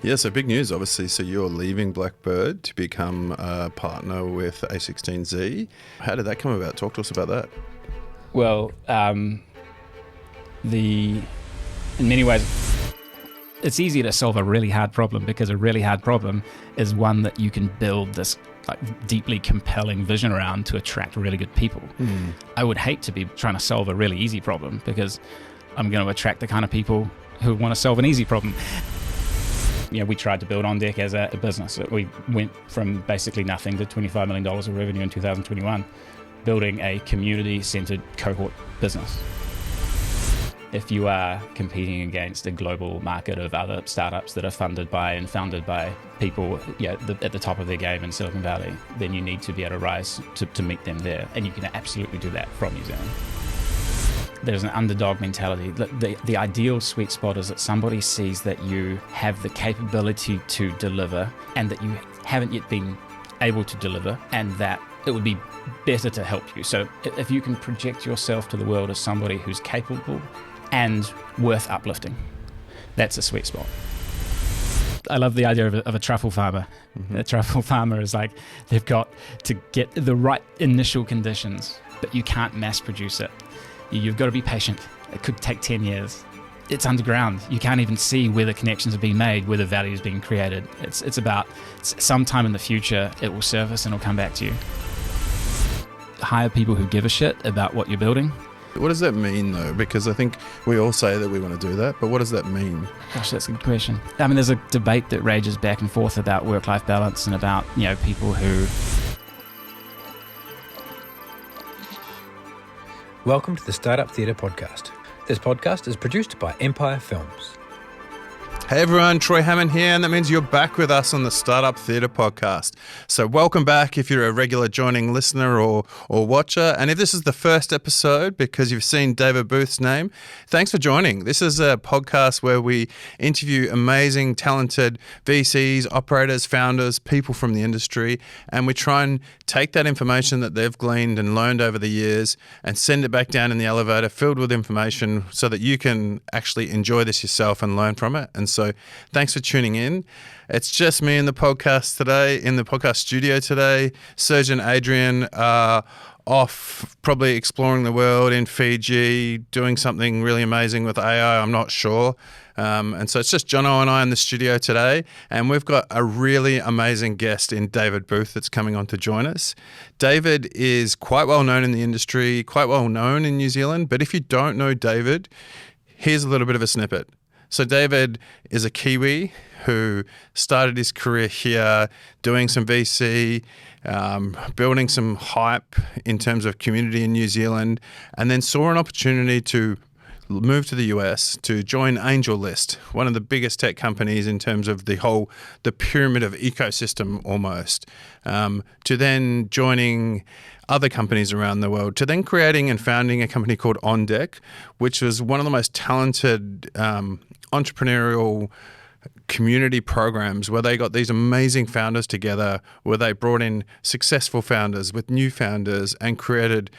Yeah, so big news, obviously. So you're leaving Blackbird to become a partner with a16z. How did that come about? Talk to us about that. Well, in many ways, it's easier to solve a really hard problem because a really hard problem is one that you can build this deeply compelling vision around to attract really good people. I would hate to be trying to solve a really easy problem because I'm going to attract the kind of people who want to solve an easy problem. We tried to build OnDeck as a business. We went from basically nothing to $25 million of revenue in 2021, building a community-centered cohort business. If you are competing against a global market of other startups that are funded by and founded by people at the top of their game in Silicon Valley, then you need to be able to rise to meet them there. And you can absolutely do that from New Zealand. There's an underdog mentality. The ideal sweet spot is that somebody sees that you have the capability to deliver and that you haven't yet been able to deliver, and that it would be better to help you. So if you can project yourself to the world as somebody who's capable and worth uplifting, that's a sweet spot. I love the idea of a truffle farmer. A truffle farmer is like, they've got to get the right initial conditions, but you can't mass produce it. You've got to be patient. It could take 10 years. It's underground. You can't even see where the connections are being made, where the value is being created. It's about sometime in the future, it will surface and it'll come back to you. Hire people who give a shit about what you're building. What does that mean, though? Because I think we all say that we want to do that, but what does that mean? Gosh, that's a good question. I mean, there's a debate that rages back and forth about work-life balance and about, people who... Welcome to the Startup Theatre Podcast. This podcast is produced by Empire Films. Hey everyone, Troy Hammond here, and that means you're back with us on the Startup Theatre Podcast. So welcome back if you're a regular joining listener or watcher. And if this is the first episode because you've seen David Booth's name, thanks for joining. This is a podcast where we interview amazing, talented VCs, operators, founders, people from the industry, and we try and take that information that they've gleaned and learned over the years and send it back down in the elevator filled with information so that you can actually enjoy this yourself and learn from it. And so thanks for tuning in. It's just me in the podcast today, in the podcast studio today. Serge and Adrian are off probably exploring the world in Fiji, doing something really amazing with AI, I'm not sure. And so it's just Jono and I in the studio today, and we've got a really amazing guest in David Booth that's coming on to join us. David is quite well known in the industry, quite well known in New Zealand, but if you don't know David, here's a little bit of a snippet. So David is a Kiwi who started his career here doing some VC, building some hype in terms of community in New Zealand, and then saw an opportunity to move to the US to join AngelList, one of the biggest tech companies in terms of the pyramid of ecosystem almost, to then joining other companies around the world, to then creating and founding a company called OnDeck, which was one of the most talented entrepreneurial community programs where they got these amazing founders together, where they brought in successful founders with new founders and created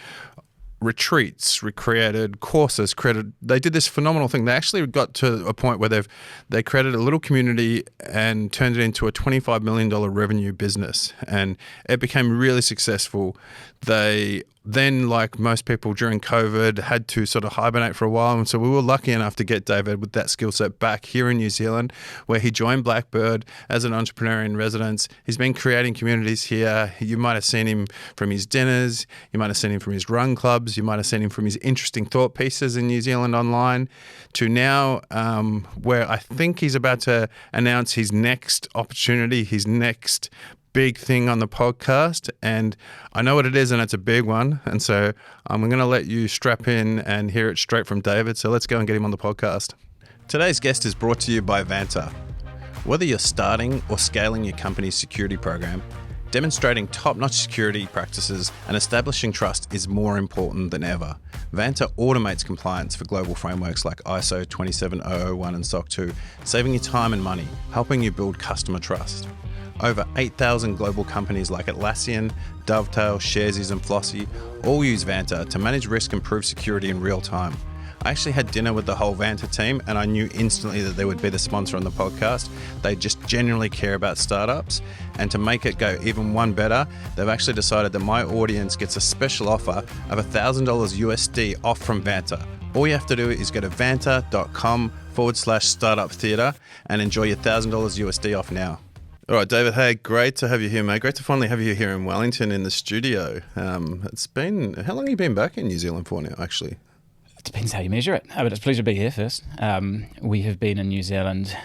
retreats, recreated courses, they did this phenomenal thing. They actually got to a point where they created a little community and turned it into a $25 million revenue business, and it became really successful. They then, like most people during COVID, had to sort of hibernate for a while, and so we were lucky enough to get David with that skill set back here in New Zealand, where he joined Blackbird as an entrepreneur in residence. He's been creating communities here. You might have seen him from his dinners, you might have seen him from his run clubs, you might have seen him from his interesting thought pieces in New Zealand online, to now where I think he's about to announce his next opportunity, his next big thing on the podcast, and I know what it is, and it's a big one, and so I'm going to let you strap in and hear it straight from David, so let's go and get him on the podcast. Today's guest is brought to you by Vanta. Whether you're starting or scaling your company's security program, demonstrating top-notch security practices and establishing trust is more important than ever. Vanta automates compliance for global frameworks like ISO 27001 and SOC 2, saving you time and money, helping you build customer trust. Over 8,000 global companies like Atlassian, Dovetail, Sharesies and Flossy all use Vanta to manage risk and prove security in real time. I actually had dinner with the whole Vanta team, and I knew instantly that they would be the sponsor on the podcast. They just genuinely care about startups. And to make it go even one better, they've actually decided that my audience gets a special offer of $1,000 USD off from Vanta. All you have to do is go to vanta.com/startup theatre and enjoy your $1,000 USD off now. All right, David, hey, great to have you here, mate. Great to finally have you here in Wellington in the studio. It's been, how long have you been back in New Zealand for now, actually? It depends how you measure it. But it's a pleasure to be here first. We have been in New Zealand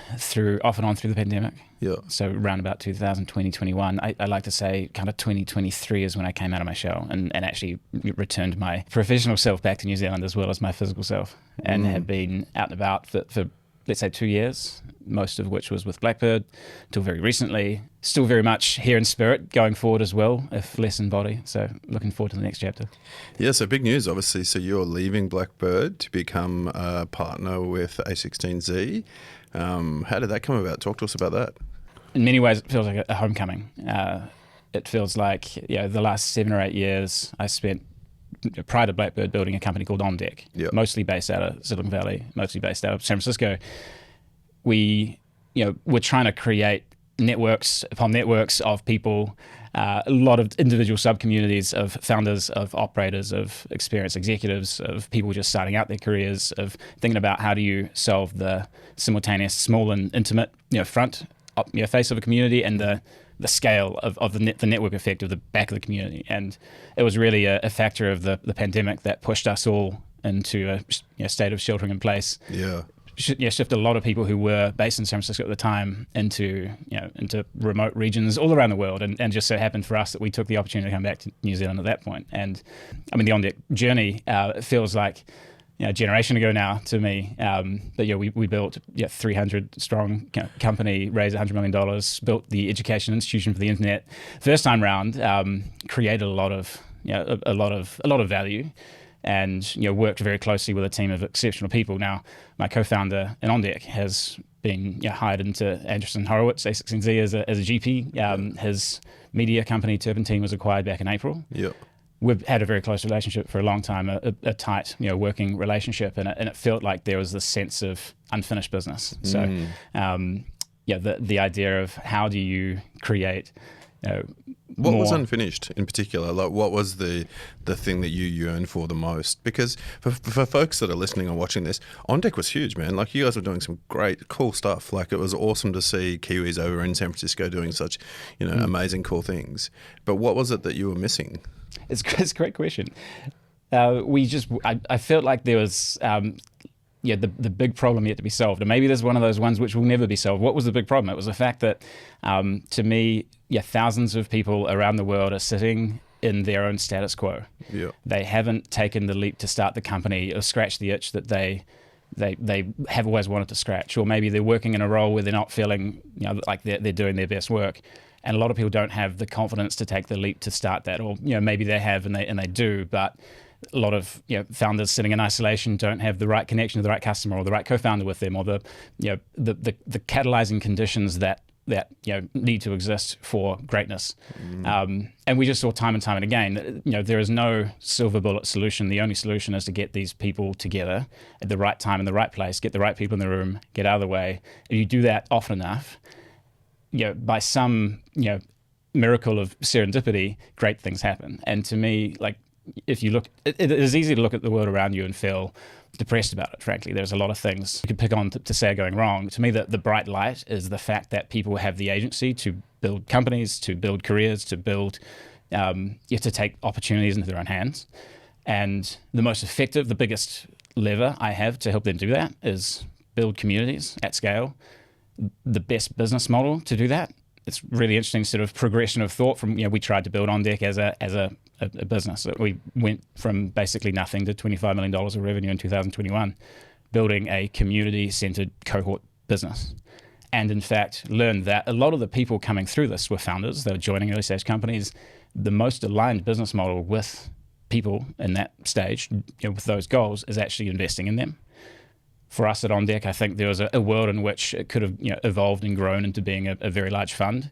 off and on through the pandemic. Yeah. So around about 2020, 21. I like to say kind of 2023 is when I came out of my shell and actually returned my professional self back to New Zealand as well as my physical self, and have been out and about for let's say 2 years, most of which was with Blackbird, till very recently. Still very much here in spirit, going forward as well, if less in body. So looking forward to the next chapter. Yeah, so big news, obviously. So you're leaving Blackbird to become a partner with a16z. How did that come about? Talk to us about that. In many ways, it feels like a homecoming. It feels like the last 7 or 8 years I spent prior to Blackbird building a company called OnDeck, mostly based out of Silicon Valley, mostly based out of San Francisco. We're trying to create networks upon networks of people, a lot of individual sub-communities of founders, of operators, of experienced executives, of people just starting out their careers, of thinking about how do you solve the simultaneous small and intimate face of a community and the scale of the network effect of the back of the community. And it was really a factor of the pandemic that pushed us all into a state of sheltering in place. Yeah. Shifted a lot of people who were based in San Francisco at the time into remote regions all around the world, and just so happened for us that we took the opportunity to come back to New Zealand at that point. And I mean, the OnDeck journey feels like a generation ago now to me. But we built 300 strong company, raised $100 million, built the education institution for the internet. First time round, created a lot of value, and worked very closely with a team of exceptional people. Now, my co-founder in OnDeck has been hired into Andreessen Horowitz, a16z, as a GP. His media company Turpentine was acquired back in April. Yeah. We've had a very close relationship for a long time, a tight, working relationship, and it felt like there was this sense of unfinished business. So, the idea of how do you create. What was unfinished in particular? Like, what was the thing that you yearned for the most? Because for folks that are listening or watching this, OnDeck was huge, man. Like, you guys were doing some great, cool stuff. Like, it was awesome to see Kiwis over in San Francisco doing such, amazing, cool things. But what was it that you were missing? It's a great question. I felt like there was the big problem yet to be solved, and maybe there's one of those ones which will never be solved. What was the big problem? It was the fact that, to me, thousands of people around the world are sitting in their own status quo. Yeah. They haven't taken the leap to start the company or scratch the itch that they have always wanted to scratch, or maybe they're working in a role where they're not feeling like they're doing their best work. And a lot of people don't have the confidence to take the leap to start that, or maybe they have and they do, but a lot of founders sitting in isolation don't have the right connection to the right customer or the right co-founder with them, or the catalyzing conditions that need to exist for greatness. And we just saw time and time and again that there is no silver bullet solution. The only solution is to get these people together at the right time in the right place, get the right people in the room, get out of the way. If you do that often enough, by some miracle of serendipity, great things happen. And to me, like, if you look, it is easy to look at the world around you and feel depressed about it, frankly. There's a lot of things you could pick on to say are going wrong. To me, the bright light is the fact that people have the agency to build companies, to build careers, to build, to take opportunities into their own hands. And the most effective, the biggest lever I have to help them do that is build communities at scale. The best business model to do that, it's really interesting sort of progression of thought from, we tried to build OnDeck as a business. We went from basically nothing to $25 million of revenue in 2021, building a community-centered cohort business. And in fact, learned that a lot of the people coming through this were founders. They were joining early stage companies. The most aligned business model with people in that stage, with those goals, is actually investing in them. For us at OnDeck, I think there was a world in which it could have evolved and grown into being a very large fund.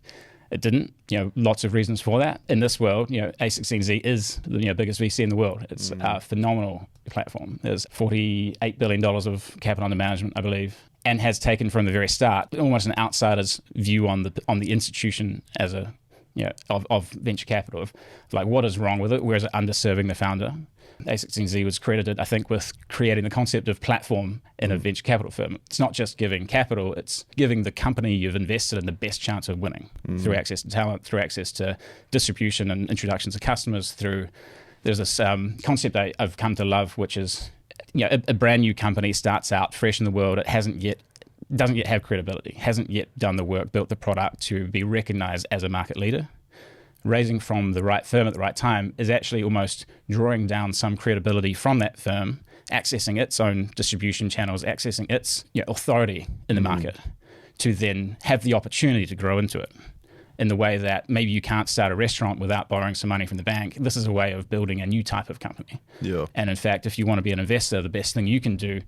It didn't. Lots of reasons for that. In this world, a16z is the biggest VC in the world. It's a phenomenal platform. There's $48 billion of capital under management, I believe, and has taken from the very start almost an outsider's view on the institution as a of venture capital, of like what is wrong with it, where is it underserving the founder. A16z was credited, I think, with creating the concept of platform in a venture capital firm. It's not just giving capital, it's giving the company you've invested in the best chance of winning through access to talent, through access to distribution and introductions to customers. There's this concept I've come to love, which is a brand new company starts out fresh in the world. It doesn't yet have credibility, hasn't yet done the work, built the product to be recognized as a market leader. Raising from the right firm at the right time is actually almost drawing down some credibility from that firm, accessing its own distribution channels, accessing its authority in the market, to then have the opportunity to grow into it in the way that maybe you can't start a restaurant without borrowing some money from the bank. This is a way of building a new type of company. Yeah. And in fact, if you want to be an investor, the best thing you can do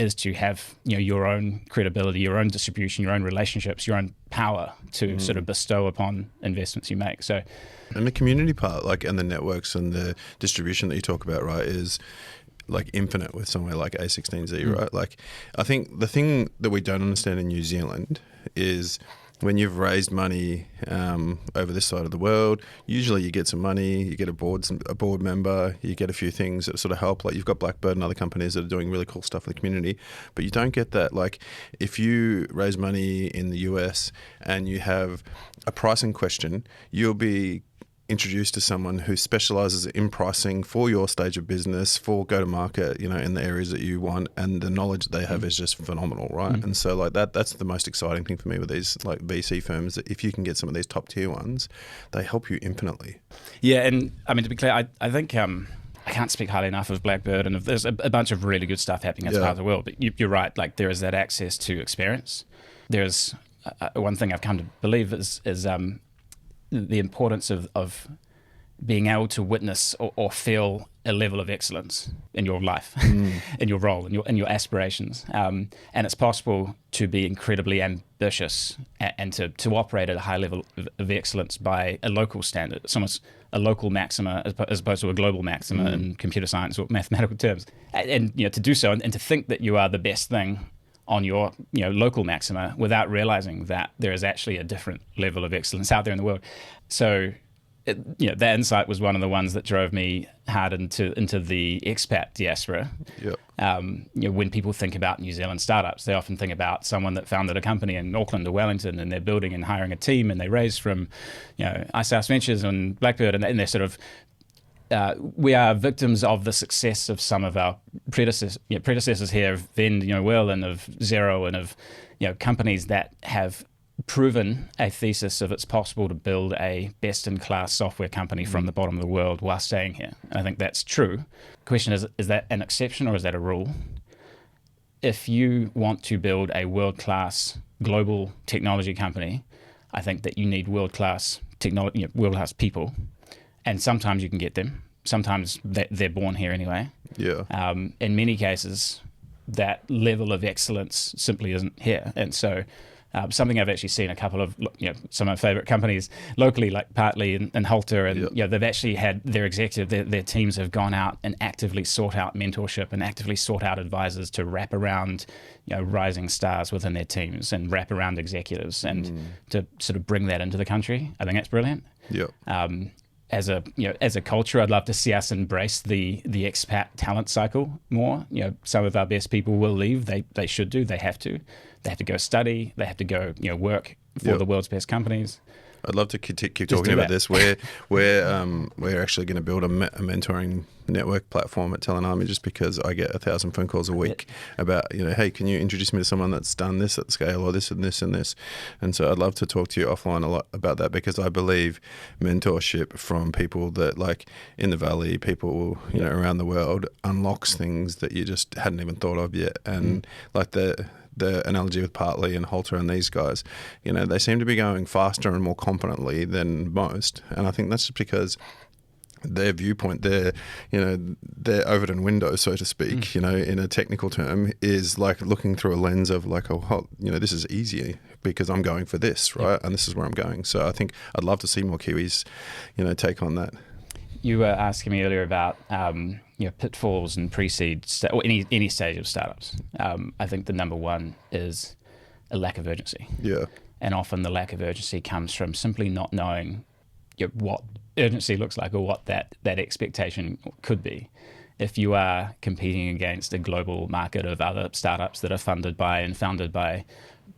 is to have your own credibility, your own distribution, your own relationships, your own power to sort of bestow upon investments you make. So, and the community part, and the networks and the distribution that you talk about, right, is infinite with somewhere like a16z, right? I think the thing that we don't understand in New Zealand is when you've raised money over this side of the world, usually you get some money, you get a board member, you get a few things that sort of help. You've got Blackbird and other companies that are doing really cool stuff for the community, but you don't get that. If you raise money in the US and you have a pricing question, you'll be introduced to someone who specializes in pricing for your stage of business, for go-to-market, in the areas that you want, and the knowledge that they have is just phenomenal, right? And so that's the most exciting thing for me with these VC firms, that if you can get some of these top tier ones, they help you infinitely. Yeah, and I mean, to be clear, I think I can't speak highly enough of Blackbird, and there's a bunch of really good stuff happening as part of the world, but you're right, there is that access to experience. There's one thing I've come to believe is the importance of being able to witness or feel a level of excellence in your life, in your role, in your aspirations. And it's possible to be incredibly ambitious and to operate at a high level of excellence by a local standard. It's almost a local maxima as opposed to a global maxima in computer science or mathematical terms. And to do so and to think that you are the best thing on your local maxima without realizing that there is actually a different level of excellence out there in the world. So that insight was one of the ones that drove me hard into the expat diaspora. Yep. When people think about New Zealand startups, they often think about someone that founded a company in Auckland or Wellington, and they're building and hiring a team, and they raised from Ice House Ventures and Blackbird, and they're sort of we are victims of the success of some of our predecessors here, of Vend, Will, and of Xero, and of companies that have proven a thesis of it's possible to build a best-in-class software company from the bottom of the world while staying here. And I think that's true. The question is that an exception or is that a rule? If you want to build a world-class global technology company, I think that you need world-class technology, world-class people. And sometimes you can get them. Sometimes they're born here anyway. Yeah. In many cases, that level of excellence simply isn't here. And so something I've actually seen a couple of, some of my favorite companies locally, like Partly and Halter, and they've actually had their executive, their teams have gone out and actively sought out mentorship and actively sought out advisors to wrap around rising stars within their teams and wrap around executives and to sort of bring that into the country. I think that's brilliant. Yeah. As a culture, I'd love to see us embrace the expat talent cycle more. Some of our best people will leave. They should do. They have to. They have to go study. They have to go work for the world's best companies. I'd love to keep talking about this. We're actually going to build a mentoring network platform at Telenami, just because I get 1,000 phone calls a week about, hey, can you introduce me to someone that's done this at scale, or this and this and this? And so I'd love to talk to you offline a lot about that, because I believe mentorship from people that, like in the Valley, people around the world, unlocks things that you just hadn't even thought of yet. And like the analogy with Partly and Halter and these guys, they seem to be going faster and more competently than most. And I think that's just because their viewpoint, their Overton window, so to speak, in a technical term, is like looking through a lens of like, this is easy because I'm going for this, right? And this is where I'm going. So I think I'd love to see more Kiwis, take on that. You were asking me earlier about pitfalls and pre-seed or any stage of startups. I think the number one is a lack of urgency. Yeah. And often the lack of urgency comes from simply not knowing what urgency looks like or what that expectation could be. If you are competing against a global market of other startups that are funded by and founded by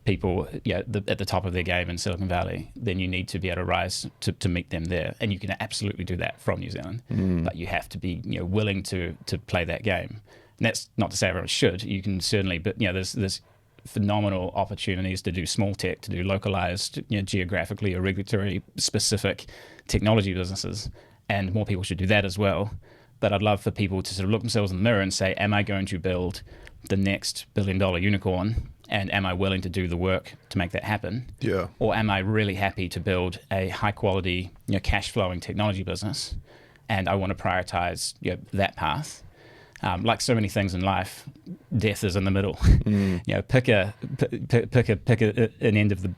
people at the top of their game in Silicon Valley, then you need to be able to rise to meet them there. And you can absolutely do that from New Zealand, but you have to be willing to play that game. And that's not to say everyone should. You can certainly, but there's phenomenal opportunities to do small tech, to do localized, geographically or regulatory specific technology businesses, and more people should do that as well. But I'd love for people to sort of look themselves in the mirror and say, am I going to build the next billion-dollar unicorn, and am I willing to do the work to make that happen? Yeah. Or am I really happy to build a high-quality, cash-flowing technology business, and I want to prioritize that path? Like so many things in life, death is in the middle. Pick an end of the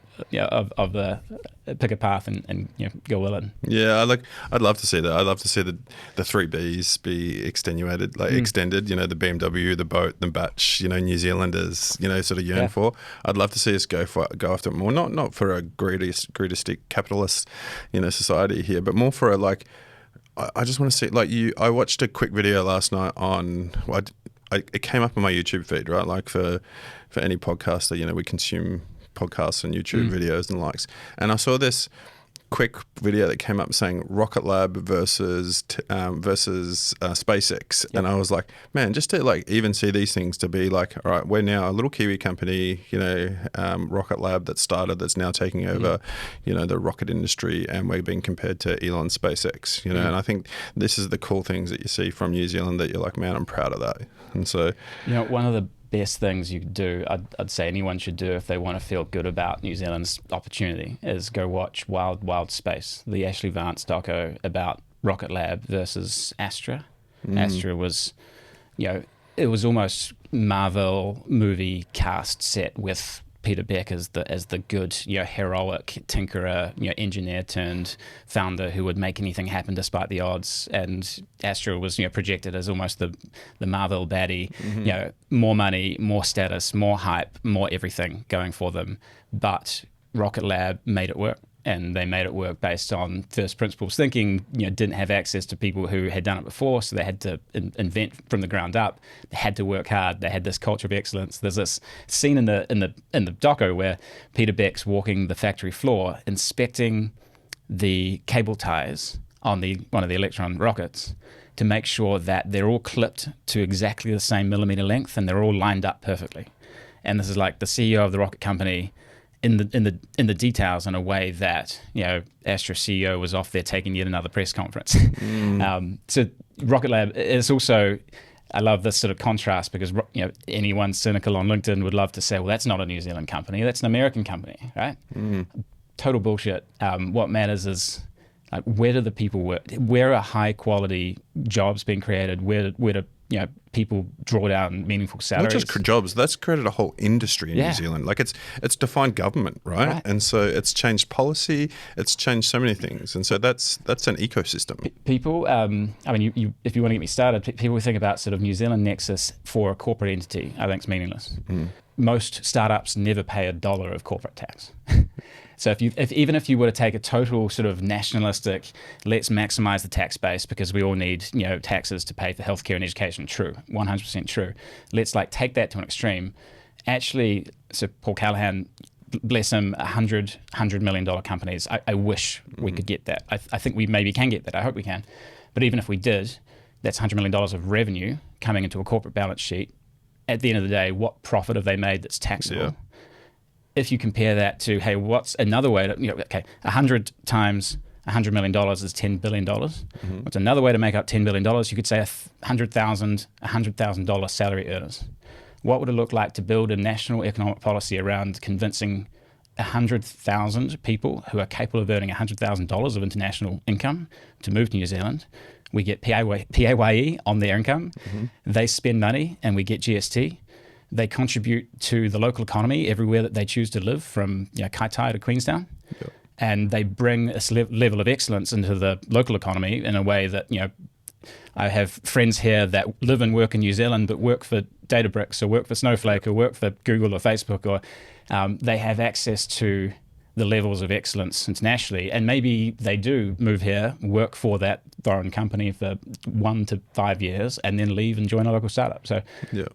pick a path and go well in. Yeah, I'd love to see that. I'd love to see the 3 Bs be extenuated, extended. The BMW, the boat, the batch. New Zealanders, sort of yearn for. I'd love to see us go after it more. Not for a greedistic capitalist, society here, but more for a I just want to see, I watched a quick video last night on, it came up on my YouTube feed, right? For any podcaster, we consume podcasts and YouTube videos and likes. And I saw this quick video that came up saying Rocket Lab versus SpaceX. Yep. And I was like, man, just to even see these things, to be all right, we're now a little Kiwi company, Rocket Lab that's now taking over, the rocket industry, and we're being compared to Elon's SpaceX, and I think this is the cool things that you see from New Zealand that you're like, man, I'm proud of that. And so, one of the best things you could do, I'd say anyone should do if they want to feel good about New Zealand's opportunity, is go watch Wild Space, the Ashley Vance doco about Rocket Lab versus Astra. Astra was, it was almost Marvel movie cast set with Peter Beck as the good, heroic tinkerer, engineer turned founder who would make anything happen despite the odds. And Astra was, projected as almost the Marvel baddie, more money, more status, more hype, more everything going for them. But Rocket Lab made it work. And they made it work based on first principles thinking, didn't have access to people who had done it before, so they had to invent from the ground up. They had to work hard. They had this culture of excellence. There's this scene in the doco where Peter Beck's walking the factory floor, inspecting the cable ties on one of the Electron rockets to make sure that they're all clipped to exactly the same millimeter length and they're all lined up perfectly. And this is like the CEO of the rocket company in the details, in a way that Astra CEO was off there taking yet another press conference. So Rocket Lab is also, I love this sort of contrast, because anyone cynical on LinkedIn would love to say, well, that's not a New Zealand company, that's an American company, right? Total bullshit. What matters is where do the people work? Where are high quality jobs being created? Where do people draw down meaningful salaries? Not just jobs, that's created a whole industry in New Zealand. It's defined government, right? And so it's changed policy, it's changed so many things. And so that's an ecosystem. People, if you want to get me started, people think about sort of New Zealand nexus for a corporate entity, I think it's meaningless. Most startups never pay $1 of corporate tax. So even if you were to take a total sort of nationalistic, let's maximize the tax base because we all need taxes to pay for healthcare and education, true, 100% true. Let's take that to an extreme. Actually, so Paul Callahan, bless him, $100 million companies. I wish we could get that. I think we maybe can get that. I hope we can. But even if we did, that's $100 million of revenue coming into a corporate balance sheet. At the end of the day, what profit have they made that's taxable? Yeah. If you compare that to, hey, what's another way to, 100 times $100 million is $10 billion. What's another way to make up $10 billion? You could say $100,000 salary earners. What would it look like to build a national economic policy around convincing 100,000 people who are capable of earning $100,000 of international income to move to New Zealand? We get PAYE on their income. They spend money and we get GST. They contribute to the local economy everywhere that they choose to live, from Kaitai to Queenstown. Yep. And they bring this level of excellence into the local economy in a way that, I have friends here that live and work in New Zealand but work for Databricks or work for Snowflake or work for Google or Facebook, or they have access to the levels of excellence internationally. And maybe they do move here, work for that foreign company for 1 to 5 years, and then leave and join a local startup. So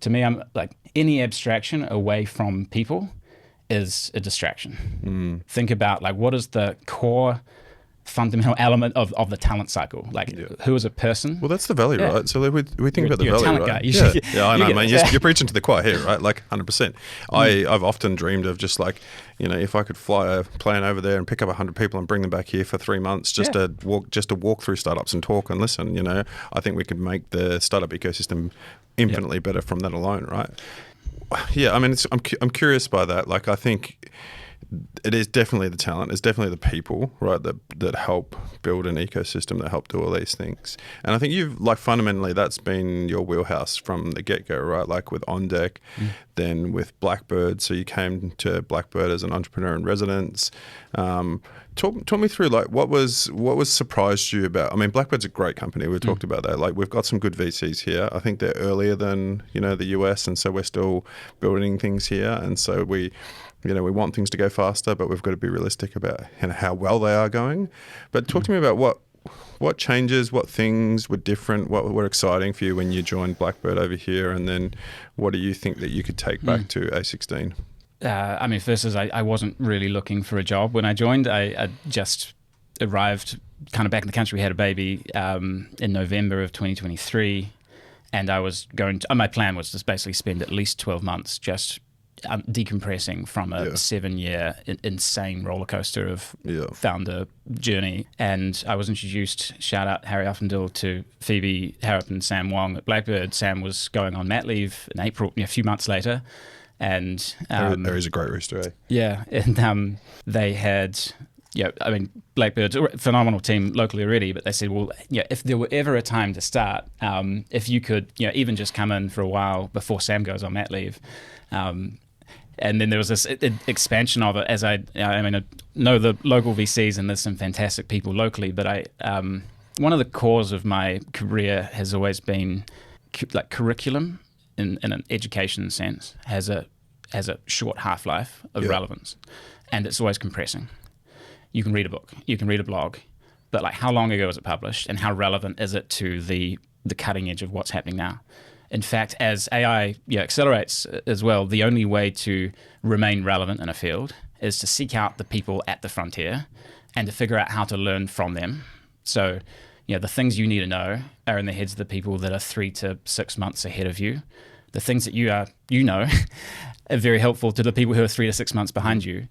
to me, I'm like, any abstraction away from people is a distraction. Think about like, what is the core fundamental element of the talent cycle? Like, who is a person? Well, that's the value, right? So we think about the you're a value, talent right? guy. I know, man. You're preaching to the choir here, right? Like 100%. I've often dreamed of just like, if I could fly a plane over there and pick up 100 people and bring them back here for 3 months just to walk through startups and talk and listen. I think we could make the startup ecosystem infinitely better from that alone, right? Yeah, I mean, I'm curious by that. Like, I think it is definitely the talent. It's definitely the people, right, that help build an ecosystem, that help do all these things. And I think you've, like, fundamentally, that's been your wheelhouse from the get-go, right? Like with OnDeck, then with Blackbird. So you came to Blackbird as an entrepreneur in residence. Talk me through, like, what was surprised you about? I mean, Blackbird's a great company. We've talked about that. Like, we've got some good VCs here. I think they're earlier than the US, and so we're still building things here. And so we want things to go faster, but we've got to be realistic about how well they are going. But talk to me about what changes, what things were different, what were exciting for you when you joined Blackbird over here, and then what do you think that you could take back to A16? I mean, first is I wasn't really looking for a job when I joined. I just arrived kind of back in the country. We had a baby in November of 2023, and I was my plan was to basically spend at least 12 months just decompressing from a 7-year insane roller coaster of founder journey. And I was introduced, shout out Harry Uffendale, to Phoebe Harrop and Sam Wong at Blackbird. Sam was going on mat leave in April, a few months later. And there is a great rooster, eh? Yeah, and they had, I mean, Blackbird's a phenomenal team locally already, but they said, well, if there were ever a time to start, if you could, even just come in for a while before Sam goes on mat leave. And then there was this expansion of it, as I know the local VCs, and there's some fantastic people locally, but one of the cores of my career has always been like curriculum in an education sense has a short half-life of relevance, and it's always compressing. You can read a book, you can read a blog, but like, how long ago was it published, and how relevant is it to the cutting edge of what's happening now? In fact, as AI accelerates as well, the only way to remain relevant in a field is to seek out the people at the frontier and to figure out how to learn from them. So, the things you need to know are in the heads of the people that are 3 to 6 months ahead of you. The things that you know are very helpful to the people who are 3 to 6 months behind you.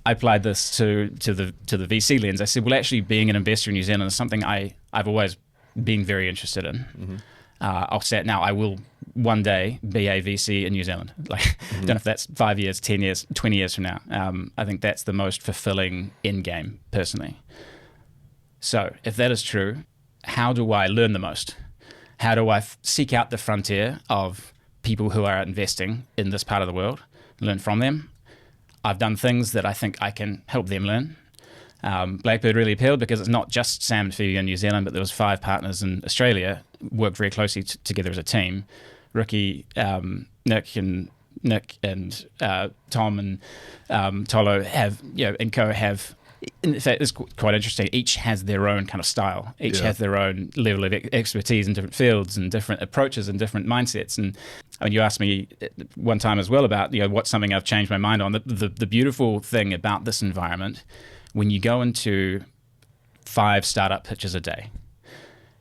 I applied this to the VC lens. I said, well, actually, being an investor in New Zealand is something I've always been very interested in. Mm-hmm. I'll say it now, I will one day be a VC in New Zealand. Like, don't know if that's 5 years, 10 years, 20 years from now. I think that's the most fulfilling end game, personally. So if that is true, how do I learn the most? How do I seek out the frontier of people who are investing in this part of the world, learn from them? I've done things that I think I can help them learn. Blackbird really appealed because it's not just Sam and Phoebe in New Zealand, but there was 5 partners in Australia, worked very closely together as a team. Ricky, Nick and Tom and Tolo have, and co have, in fact, it's quite interesting. Each has their own kind of style. Each has their own level of expertise in different fields and different approaches and different mindsets. And I mean, you asked me one time as well about, what's something I've changed my mind on. The beautiful thing about this environment, when you go into 5 startup pitches a day,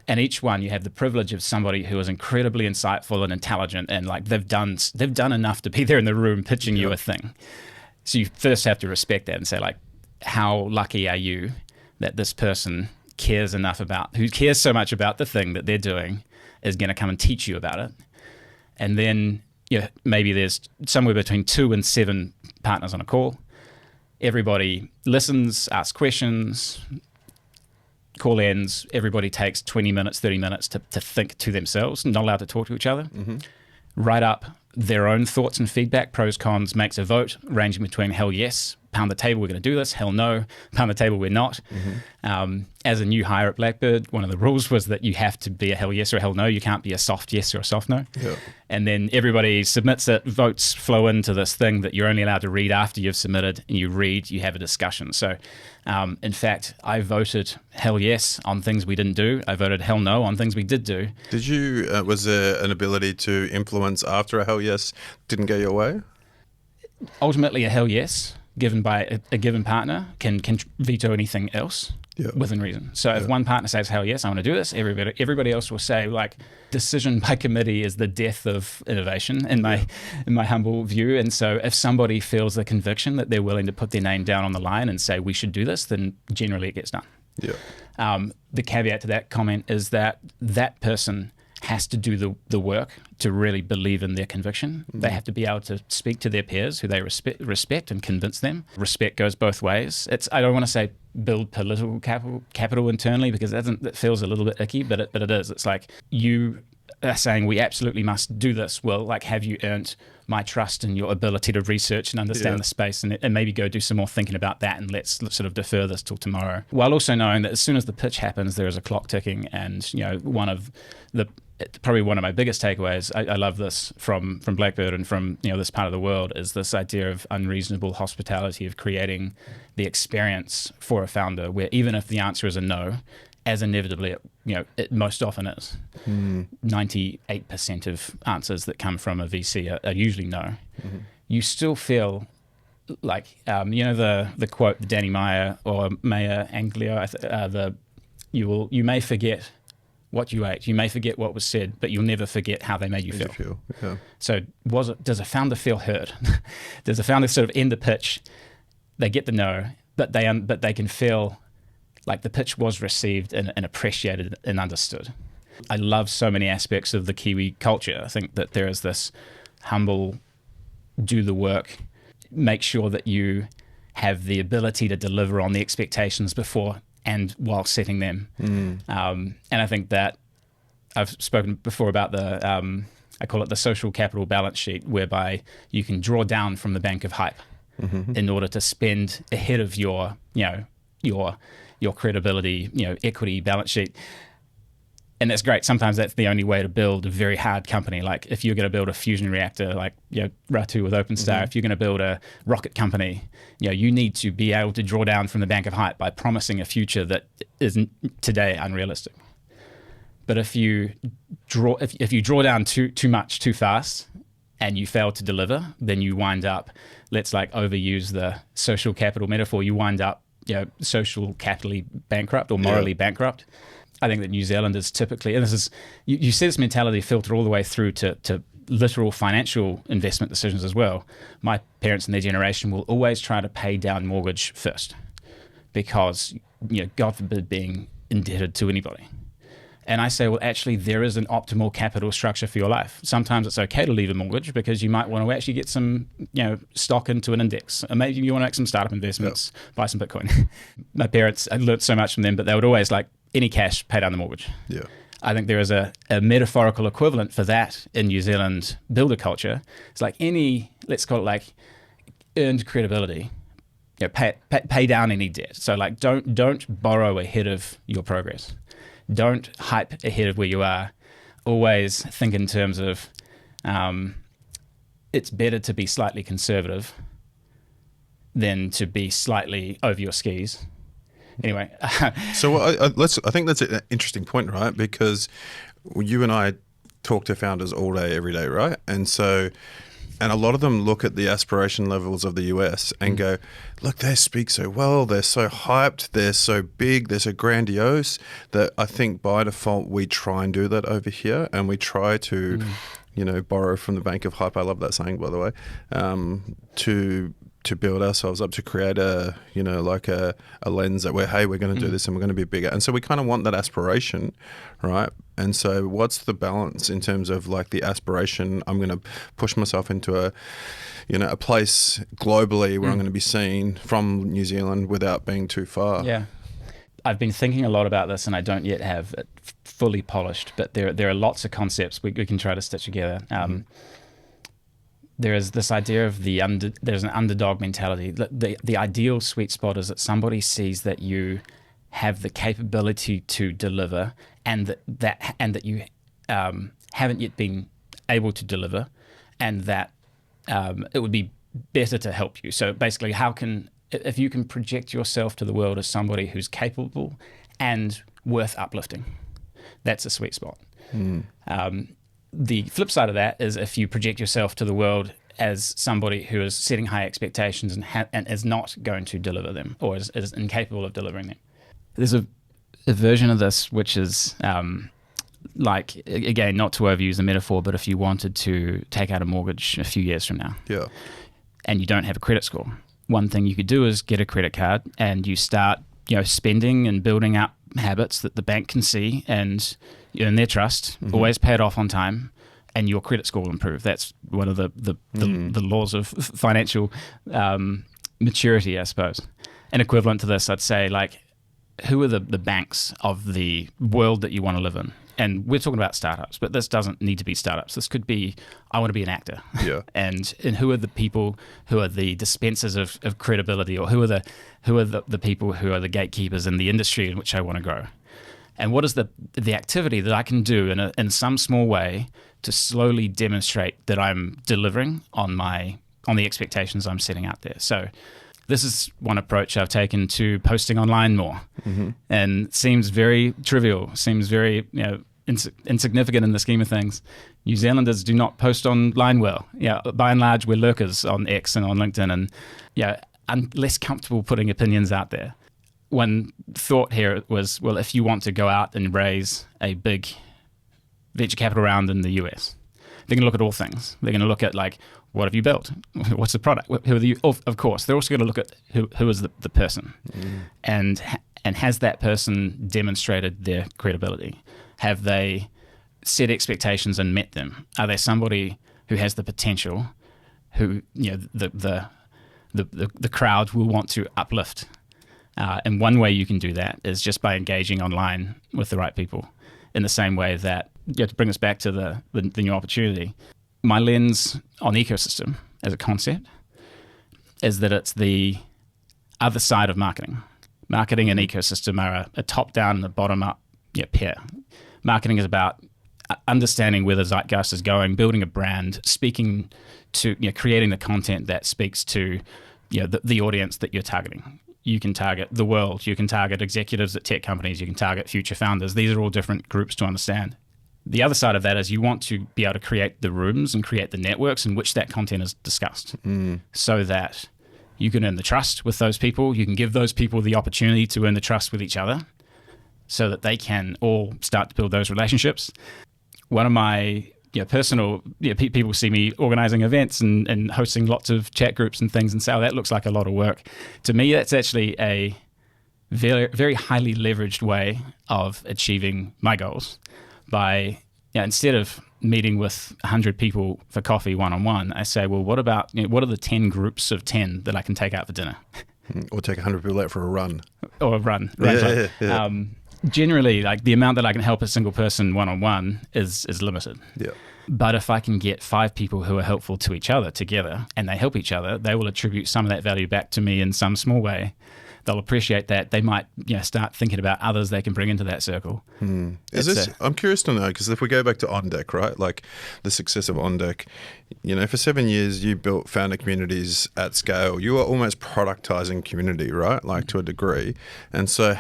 and each one you have the privilege of somebody who is incredibly insightful and intelligent, and like they've done enough to be there in the room pitching you a thing. So you first have to respect that and say, like, how lucky are you that this person who cares so much about the thing that they're doing is going to come and teach you about it. And then maybe there's somewhere between 2 and 7 partners on a call. Everybody listens, asks questions, call ends, everybody takes 20 minutes, 30 minutes to think to themselves, not allowed to talk to each other. Mm-hmm. Write up their own thoughts and feedback, pros, cons, makes a vote ranging between hell yes, pound the table, we're going to do this, hell no, pound the table, we're not. As a new hire at Blackbird, one of the rules was that you have to be a hell yes or a hell no. You can't be a soft yes or a soft no. Yeah. And then everybody submits it, votes flow into this thing that you're only allowed to read after you've submitted, and you read, you have a discussion. So in fact, I voted hell yes on things we didn't do. I voted hell no on things we did do. Did you, was there an ability to influence after a hell yes didn't go your way? Ultimately, a hell yes given by a given partner can veto anything else within reason. So if one partner says, hell yes, I want to do this, everybody else will say, like, decision by committee is the death of innovation in my humble view. And so if somebody feels the conviction that they're willing to put their name down on the line and say, we should do this, then generally it gets done. Yeah. The caveat to that comment is that that person has to do the work to really believe in their conviction. They have to be able to speak to their peers who they respect and convince them. Respect goes both ways. I don't want to say build political capital internally, because that feels a little bit icky, but it is. It's like you are saying we absolutely must do this. Well, like, have you earned my trust and your ability to research and understand the space, and maybe go do some more thinking about that, and let's sort of defer this till tomorrow. While also knowing that as soon as the pitch happens, there is a clock ticking, and probably one of my biggest takeaways, I love this from Blackbird and from this part of the world, is this idea of unreasonable hospitality, of creating the experience for a founder where even if the answer is a no, as inevitably it most often is. 98% of answers that come from a VC are usually no. You still feel like the quote, the Danny Meyer or Meyer Anglio, you may forget what you ate, you may forget what was said, but you'll never forget how they made you feel. Yeah. So does a founder feel heard? Does a founder sort of end the pitch, they get the no, but they can feel like the pitch was received and appreciated and understood. I love so many aspects of the Kiwi culture. I think that there is this humble, do the work, make sure that you have the ability to deliver on the expectations before and while setting them. And I think that I've spoken before about I call it the social capital balance sheet, whereby you can draw down from the bank of hype in order to spend ahead of your credibility, equity balance sheet. And that's great. Sometimes that's the only way to build a very hard company. Like if you're going to build a fusion reactor, like Ratu with OpenStar, if you're going to build a rocket company, you need to be able to draw down from the bank of hype by promising a future that isn't today unrealistic. But if you draw down too much too fast and you fail to deliver, then you wind up, let's overuse the social capital metaphor, you wind up social capitally bankrupt or morally bankrupt. I think that New Zealand is typically, and this is, you see this mentality filter all the way through to literal financial investment decisions as well. My parents and their generation will always try to pay down mortgage first because, God forbid being indebted to anybody. And I say, well, actually, there is an optimal capital structure for your life. Sometimes it's okay to leave a mortgage because you might want to actually get some, stock into an index. Or maybe you want to make some startup investments, buy some Bitcoin. My parents, I learned so much from them, but they would always any cash, pay down the mortgage. Yeah. I think there is a metaphorical equivalent for that in New Zealand builder culture. It's like any, let's call it earned credibility. Pay down any debt. So don't borrow ahead of your progress. Don't hype ahead of where you are. Always think in terms of it's better to be slightly conservative than to be slightly over your skis. Anyway. So I think that's an interesting point, right? Because you and I talk to founders all day, every day, right? And a lot of them look at the aspiration levels of the US and go, look, they speak so well, they're so hyped, they're so big, they're so grandiose, that I think by default we try and do that over here, and we try to, borrow from the bank of hype. I love that saying, by the way, to build ourselves up, to create a lens that we're going to do this and we're going to be bigger. And so we kind of want that aspiration, right? And so what's the balance in terms of the aspiration? I'm going to push myself into a place globally where I'm going to be seen from New Zealand without being too far. Yeah. I've been thinking a lot about this and I don't yet have it fully polished, but there are lots of concepts we can try to stitch together. there is this idea of there's an underdog mentality. The ideal sweet spot is that somebody sees that you have the capability to deliver, and that you haven't yet been able to deliver, and that it would be better to help you. So basically, if you can project yourself to the world as somebody who's capable and worth uplifting, that's a sweet spot. The flip side of that is if you project yourself to the world as somebody who is setting high expectations and is not going to deliver them, or is incapable of delivering them. There's a version of this which is like, again, not to overuse the metaphor, but if you wanted to take out a mortgage a few years from now, and you don't have a credit score, one thing you could do is get a credit card and you start, spending and building up habits that the bank can see and earn their trust. Always pay it off on time, and your credit score will improve. That's one of the laws of financial maturity, I suppose. And equivalent to this, I'd say, like, who are the banks of the world that you want to live in? And we're talking about startups, but this doesn't need to be startups. This could be, I want to be an actor. Yeah. and who are the people who are the dispensers of credibility, or who are the people who are the gatekeepers in the industry in which I want to grow? And what is the activity that I can do in some small way to slowly demonstrate that I'm delivering on the expectations I'm setting out there? So this is one approach I've taken to posting online more, and seems very trivial, seems very insignificant in the scheme of things. New Zealanders do not post online well. By and large, we're lurkers on X and on LinkedIn, and I'm less comfortable putting opinions out there. One thought here was, well, if you want to go out and raise a big venture capital round in the US, they're going to look at all things. They're going to look at, like, what have you built? What's the product? Who are you? Of course, they're also going to look at who is the person, and has that person demonstrated their credibility? Have they set expectations and met them? Are they somebody who has the potential, who the crowd will want to uplift? And one way you can do that is just by engaging online with the right people. In the same way that, to bring us back to the new opportunity, my lens on ecosystem as a concept is that it's the other side of marketing. Marketing and ecosystem are a top-down and a bottom-up pair. Marketing is about understanding where the zeitgeist is going, building a brand, speaking to, creating the content that speaks to, the audience that you're targeting. You can target the world, you can target executives at tech companies, you can target future founders. These are all different groups to understand. The other side of that is you want to be able to create the rooms and create the networks in which that content is discussed, so that you can earn the trust with those people. You can give those people the opportunity to earn the trust with each other, so that they can all start to build those relationships. One of my personal, people see me organizing events and hosting lots of chat groups and things and say, oh, that looks like a lot of work. To me, that's actually a very, very highly leveraged way of achieving my goals. By instead of meeting with 100 people for coffee one-on-one, I say, well, what about, what are the 10 groups of 10 that I can take out for dinner? Or take 100 people out for a run. Or a run. Yeah. Generally, like, the amount that I can help a single person one-on-one is limited. Yeah. But if I can get 5 people who are helpful to each other together, and they help each other, they will attribute some of that value back to me in some small way. They'll appreciate that. They might start thinking about others they can bring into that circle. I'm curious to know, because if we go back to OnDeck, right, like the success of OnDeck, for 7 years you built founder communities at scale. You were almost productizing community, right, like to a degree. And so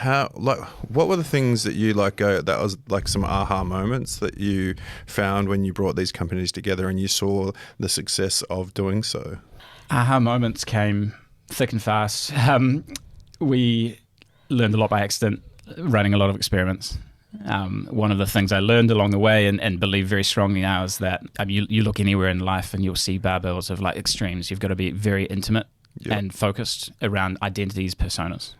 what were the things that you that was like some aha moments that you found when you brought these companies together and you saw the success of doing so? Aha moments came thick and fast. We learned a lot by accident, running a lot of experiments. One of the things I learned along the way and believe very strongly now is that you look anywhere in life and you'll see barbells of, like, extremes. You've got to be very intimate and focused around identities, personas.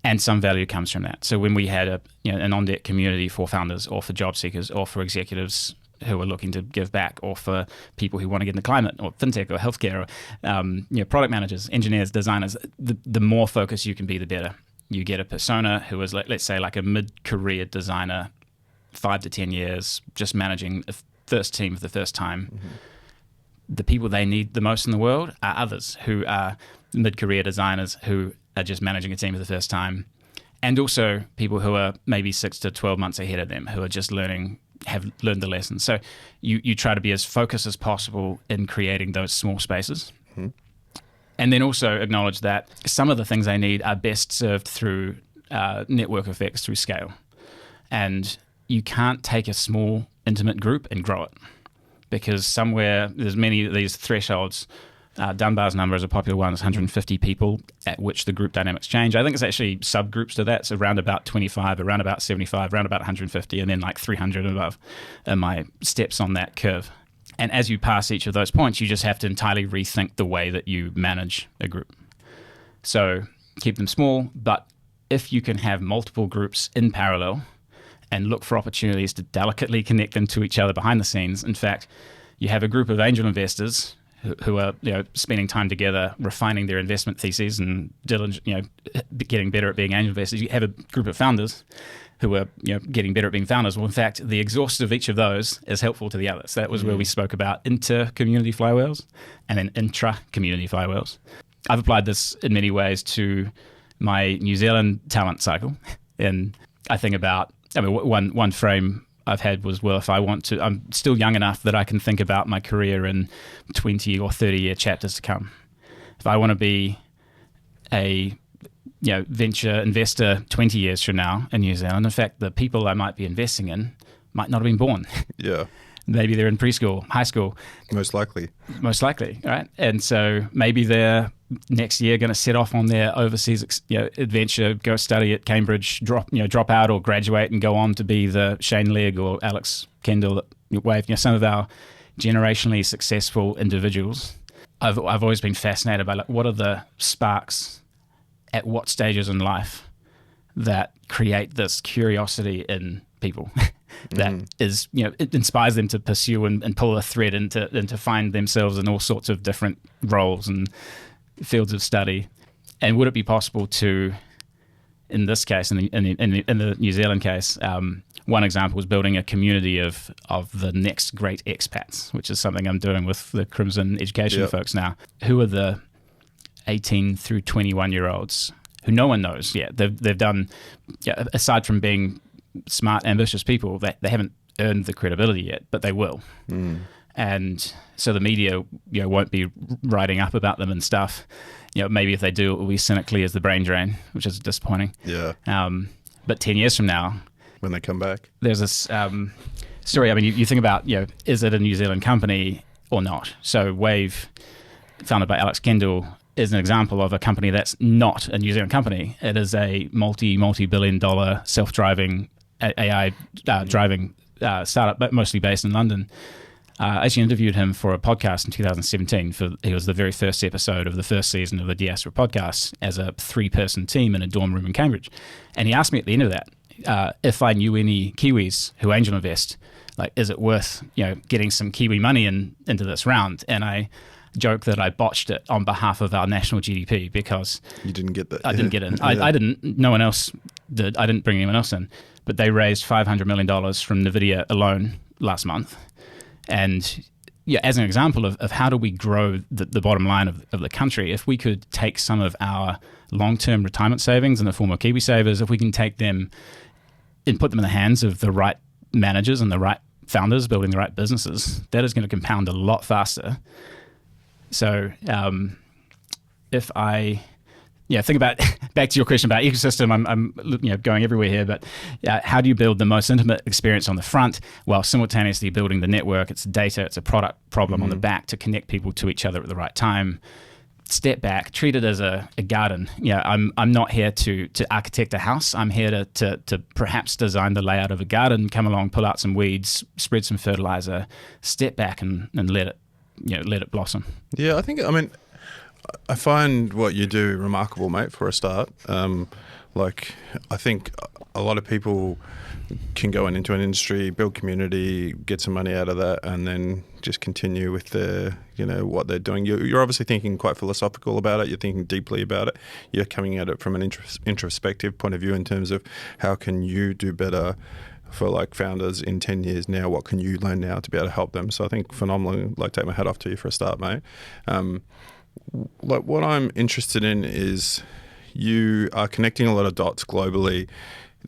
And some value comes from that. So when we had an OnDeck community for founders or for job seekers or for executives who are looking to give back, or for people who want to get into climate or fintech or healthcare, or product managers, engineers, designers, the more focused you can be, the better. You get a persona who is, let's say, like a mid-career designer, 5 to 10 years, just managing a first team for the first time. the people they need the most in the world are others who are mid-career designers who are just managing a team for the first time, and also people who are maybe 6 to 12 months ahead of them who are just have learned the lessons. So you try to be as focused as possible in creating those small spaces. Mm-hmm. And then also acknowledge that some of the things they need are best served through network effects, through scale. And you can't take a small, intimate group and grow it, because somewhere there's many of these thresholds. Dunbar's number is a popular one. It's 150 people at which the group dynamics change. I think it's actually subgroups to that. So around about 25, around about 75, around about 150, and then like 300 and above are my steps on that curve. And as you pass each of those points, you just have to entirely rethink the way that you manage a group. So keep them small, but if you can have multiple groups in parallel and look for opportunities to delicately connect them to each other behind the scenes. In fact, you have a group of angel investors who are spending time together refining their investment theses and getting better at being angel investors. You have a group of founders who are getting better at being founders. Well, in fact, the exhaust of each of those is helpful to the others. So that was where we spoke about inter-community flywheels and then intra-community flywheels. I've applied this in many ways to my New Zealand talent cycle. And I think about, one frame I've had was, well, if I want to, I'm still young enough that I can think about my career in 20 or 30 year chapters to come. If I want to be a venture investor 20 years from now in New Zealand, in fact, the people I might be investing in might not have been born. Yeah. Maybe they're in preschool, high school. Most likely, right? And so maybe they're next year going to set off on their overseas adventure, go study at Cambridge, drop out or graduate and go on to be the Shane Legg or Alex Kendall wave. Some of our generationally successful individuals. I've always been fascinated by what are the sparks at what stages in life that create this curiosity in people. That is, it inspires them to pursue and pull a thread and to find themselves in all sorts of different roles and fields of study. And would it be possible to, in this case, in the New Zealand case, one example was building a community of the next great expats, which is something I'm doing with the Crimson Education folks now. Who are the 18 through 21-year-olds who no one knows yet? They've done, aside from being smart, ambitious people, they haven't earned the credibility yet, but they will. And so the media won't be writing up about them and stuff. Maybe if they do, it will be cynically as the brain drain, which is disappointing. Yeah. But 10 years from now, when they come back, there's this story. I mean, you think about, is it a New Zealand company or not? So Wave, founded by Alex Kendall, is an example of a company that's not a New Zealand company. It is a multi-billion-dollar self-driving AI driving startup, but mostly based in London. I actually interviewed him for a podcast in 2017. He was the very first episode of the first season of the Diaspora podcast as a 3-person team in a dorm room in Cambridge. And he asked me at the end of that if I knew any Kiwis who angel invest, like, is it worth getting some Kiwi money into this round? And I joke that I botched it on behalf of our national GDP because you didn't get that. I didn't get in. I didn't. No one else did. I didn't bring anyone else in. But they raised $500 million from NVIDIA alone last month. And as an example of how do we grow the bottom line of the country, if we could take some of our long-term retirement savings in the form of Kiwi savers, if we can take them and put them in the hands of the right managers and the right founders building the right businesses, that is going to compound a lot faster. So if I think about back to your question about ecosystem, I'm going everywhere here, but how do you build the most intimate experience on the front while simultaneously building the network? It's data, it's a product problem on the back to connect people to each other at the right time. Step back, treat it as a garden. I'm not here to architect a house. I'm here to perhaps design the layout of a garden, come along, pull out some weeds, spread some fertilizer, step back and let it blossom. Yeah, I find what you do remarkable, mate, for a start. I think a lot of people can go into an industry, build community, get some money out of that, and then just continue with what they're doing. You're obviously thinking quite philosophical about it. You're thinking deeply about it. You're coming at it from an introspective point of view in terms of how can you do better for like founders in 10 years now? What can you learn now to be able to help them? So I think phenomenal, like take my hat off to you for a start, mate. Like what I'm interested in is you are connecting a lot of dots globally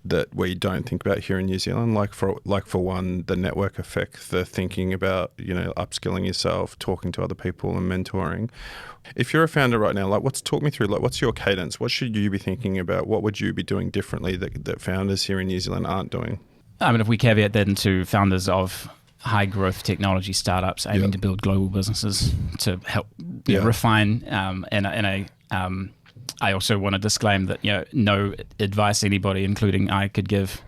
that we don't think about here in New Zealand. Like for one, the network effect, the thinking about, upskilling yourself, talking to other people and mentoring. If you're a founder right now, talk me through, what's your cadence? What should you be thinking about? What would you be doing differently that founders here in New Zealand aren't doing? I mean, if we caveat that into founders of high growth technology startups aiming to build global businesses to help refine, I also want to disclaim that no advice anybody, including I, could give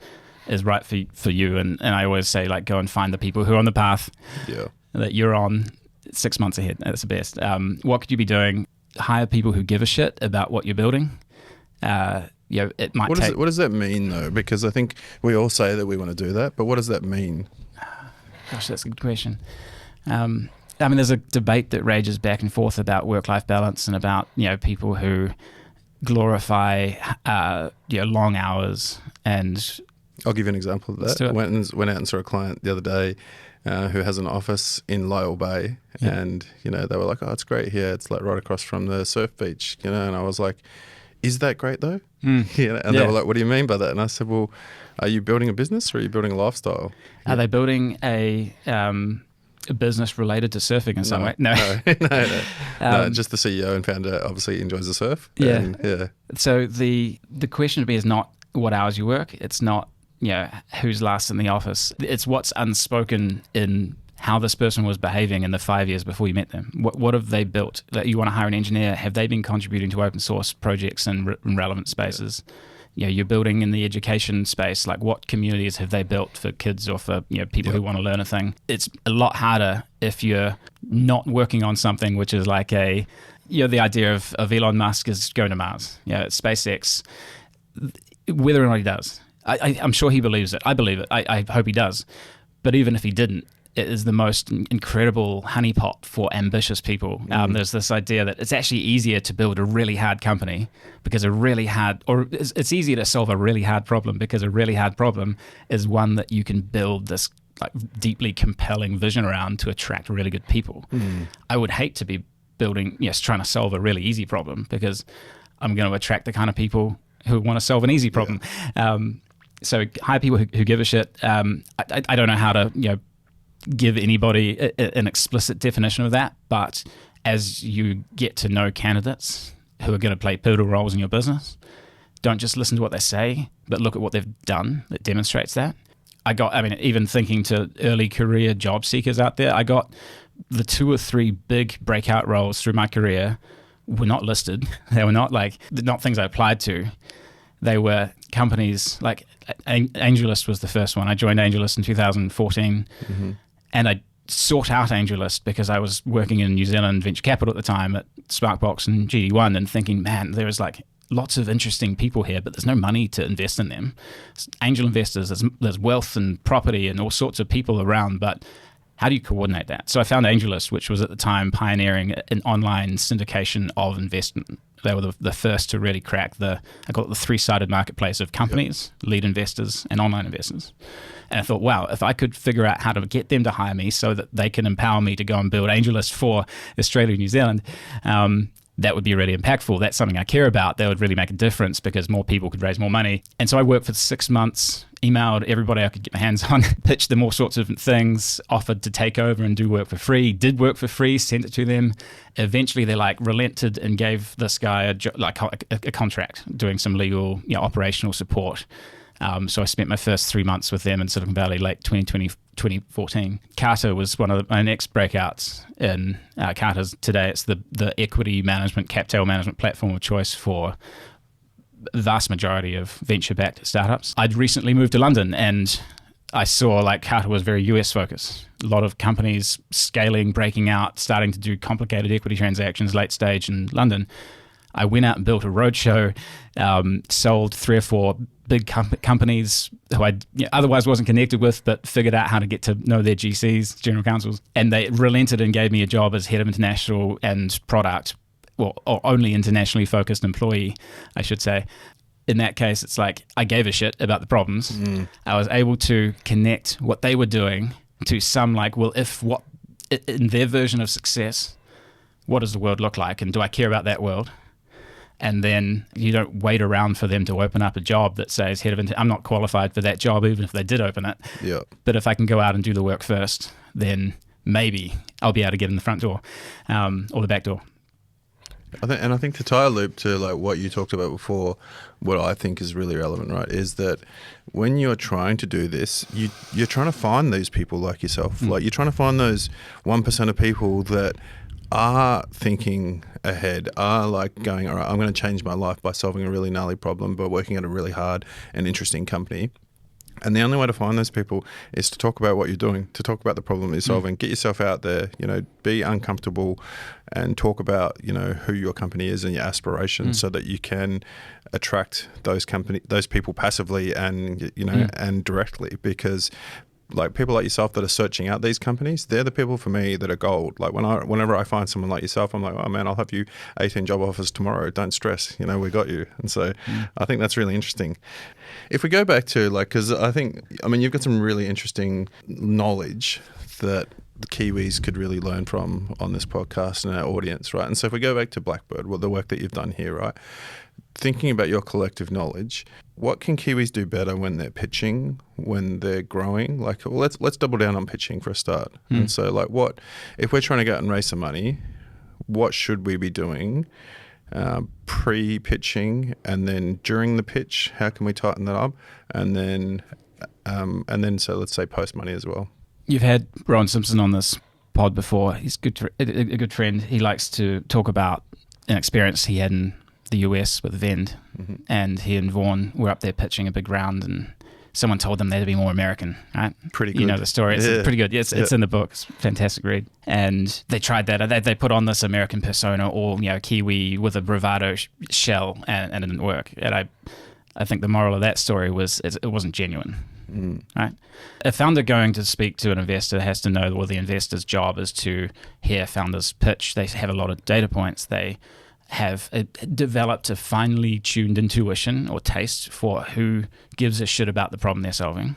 is right for you. And I always say, go and find the people who are on the path that you're on 6 months ahead. That's the best. What could you be doing? Hire people who give a shit about what you're building. It might take... What does that mean, though? Because I think we all say that we want to do that, but what does that mean? Gosh, that's a good question. There's a debate that rages back and forth about work-life balance and about people who glorify long hours. And I'll give you an example of that. Went out and saw a client the other day who has an office in Lyell Bay, and they were like, "Oh, it's great here. It's like right across from the surf beach." And I was like, "Is that great though?" And they were like, "What do you mean by that?" And I said, "Well, are you building a business or are you building a lifestyle?" Are they building a business related to surfing in some way? No, just the CEO and founder obviously enjoys the surf. So the question to be is not what hours you work. It's not who's last in the office. It's what's unspoken in how this person was behaving in the 5 years before you met them. What have they built? That you want to hire an engineer? Have they been contributing to open source projects in relevant spaces? You're building in the education space. Like, what communities have they built for kids or for people who want to learn a thing? It's a lot harder if you're not working on something which is like the idea of Elon Musk is going to Mars. SpaceX, whether or not he does. I'm sure he believes it. I believe it. I hope he does. But even if he didn't, it is the most incredible honeypot for ambitious people. There's this idea that it's actually easier to build a really hard company because it's easier to solve a really hard problem because a really hard problem is one that you can build this deeply compelling vision around to attract really good people. I would hate to be building, trying to solve a really easy problem because I'm going to attract the kind of people who want to solve an easy problem. So hire people who give a shit. I don't know how to, give anybody an explicit definition of that, but as you get to know candidates who are going to play pivotal roles in your business, don't just listen to what they say, but look at what they've done that demonstrates that. Even thinking to early career job seekers out there, I got the 2 or 3 big breakout roles through my career were not listed. They were not things I applied to. They were companies like AngelList was the first one. I joined AngelList in 2014. And I sought out AngelList because I was working in New Zealand venture capital at the time at Sparkbox and GD1 and thinking, man, there is lots of interesting people here, but there's no money to invest in them. Angel investors, there's wealth and property and all sorts of people around, but how do you coordinate that? So I found AngelList, which was at the time pioneering an online syndication of investment. They were the first to really crack I call it the 3-sided marketplace of companies, lead investors, and online investors. And I thought, wow, if I could figure out how to get them to hire me so that they can empower me to go and build AngelList for Australia and New Zealand, that would be really impactful. That's something I care about. That would really make a difference because more people could raise more money. And so I worked for 6 months, emailed everybody I could get my hands on, pitched them all sorts of things, offered to take over and do work for free, did work for free, sent it to them. Eventually they relented and gave this guy a contract doing some legal, operational support. So I spent my first 3 months with them in Silicon Valley, late 2014. Carter was one of my next breakouts in Carter's today. It's the equity management, cap table management platform of choice for the vast majority of venture-backed startups. I'd recently moved to London and I saw Carter was very US focused. A lot of companies scaling, breaking out, starting to do complicated equity transactions late stage in London. I went out and built a roadshow, sold 3 or 4 big companies who I otherwise wasn't connected with, but figured out how to get to know their GCs, general counsels, and they relented and gave me a job as head of international and product, or only internationally focused employee, I should say. in that case, it's like I gave a shit about the problems. I was able to connect what they were doing to some like, well, if what in their version of success, what does the world look like, and do I care about that world? And then you don't wait around for them to open up a job that says head of I'm not qualified for that job, even if they did open it. Yeah. But if I can go out and do the work first, then maybe I'll be able to get in the front door or the back door. I think to tie a loop to like what you talked about before, what I think is really relevant, right, is that when you're trying to do this, you're trying to find these people like yourself. Like you're trying to find those 1% of people that are thinking ahead, are like going, all right, I'm going to change my life by solving a really gnarly problem, by working at a really hard and interesting company. And the only way to find those people is to talk about what you're doing, to talk about the problem you're solving, get yourself out there, be uncomfortable and talk about, who your company is and your aspirations so that you can attract those people passively and, and directly, because like people like yourself that are searching out these companies, they're the people for me that are gold. Like whenever I find someone like yourself, I'm like, oh man, I'll have you 18 job offers tomorrow. Don't stress. We got you. And so I think that's really interesting. If we go back to because you've got some really interesting knowledge that the Kiwis could really learn from on this podcast and our audience, right? And so if we go back to Blackbird, the work that you've done here, right? Thinking about your collective knowledge, what can Kiwis do better when they're pitching, when they're growing? Let's double down on pitching for a start. And so what if we're trying to go out and raise some money, what should we be doing pre-pitching, and then during the pitch, how can we tighten that up? And then so let's say post-money as well. You've had Rowan Simpson on this pod before. He's a good friend. He likes to talk about an experience he had in the US with Vend, and he and Vaughan were up there pitching a big round, and someone told them they had to be more American, right? Pretty good. You know the story. It's pretty good. It's in the book. It's a fantastic read. And they tried that. They put on this American persona, or Kiwi with a bravado shell, and it didn't work. And I think the moral of that story was it wasn't genuine. Right? A founder going to speak to an investor has to know, well, the investor's job is to hear founders pitch. They have a lot of data points. They have developed a finely tuned intuition or taste for who gives a shit about the problem they're solving.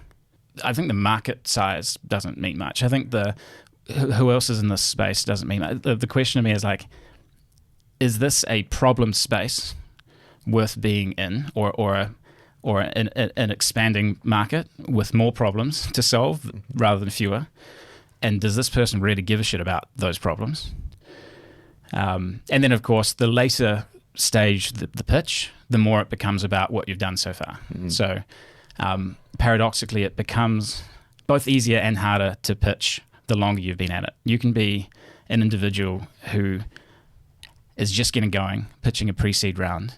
I think the market size doesn't mean much. I think who else is in this space doesn't mean much. The question to me is is this a problem space worth being in, or an expanding market with more problems to solve rather than fewer? And does this person really give a shit about those problems? And then, of course, the later stage, the pitch, the more it becomes about what you've done so far. So paradoxically, it becomes both easier and harder to pitch the longer you've been at it. You can be an individual who is just getting going, pitching a pre-seed round,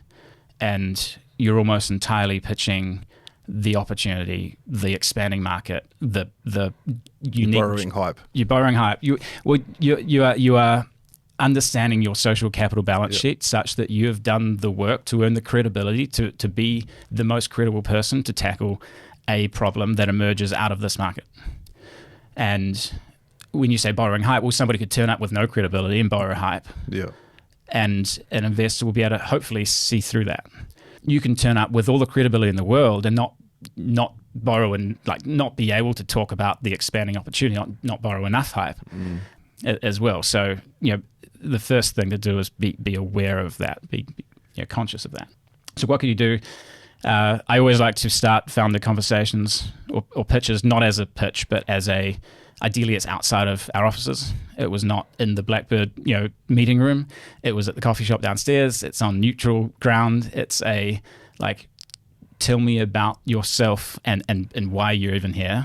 and you're almost entirely pitching the opportunity, the expanding market, the unique... Borrowing hype. You're borrowing hype. You are understanding your social capital balance sheet such that you have done the work to earn the credibility to be the most credible person to tackle a problem that emerges out of this market. And when you say borrowing hype, well, somebody could turn up with no credibility and borrow hype. Yeah. And an investor will be able to hopefully see through that. You can turn up with all the credibility in the world and not borrow and not be able to talk about the expanding opportunity, not borrow enough hype as well. So, the first thing to do is be aware of that, be conscious of that. So what can you do? I always like to start founder conversations or pitches, not as a pitch, but ideally it's outside of our offices. It was not in the Blackbird, meeting room. It was at the coffee shop downstairs. It's on neutral ground. It's tell me about yourself and why you're even here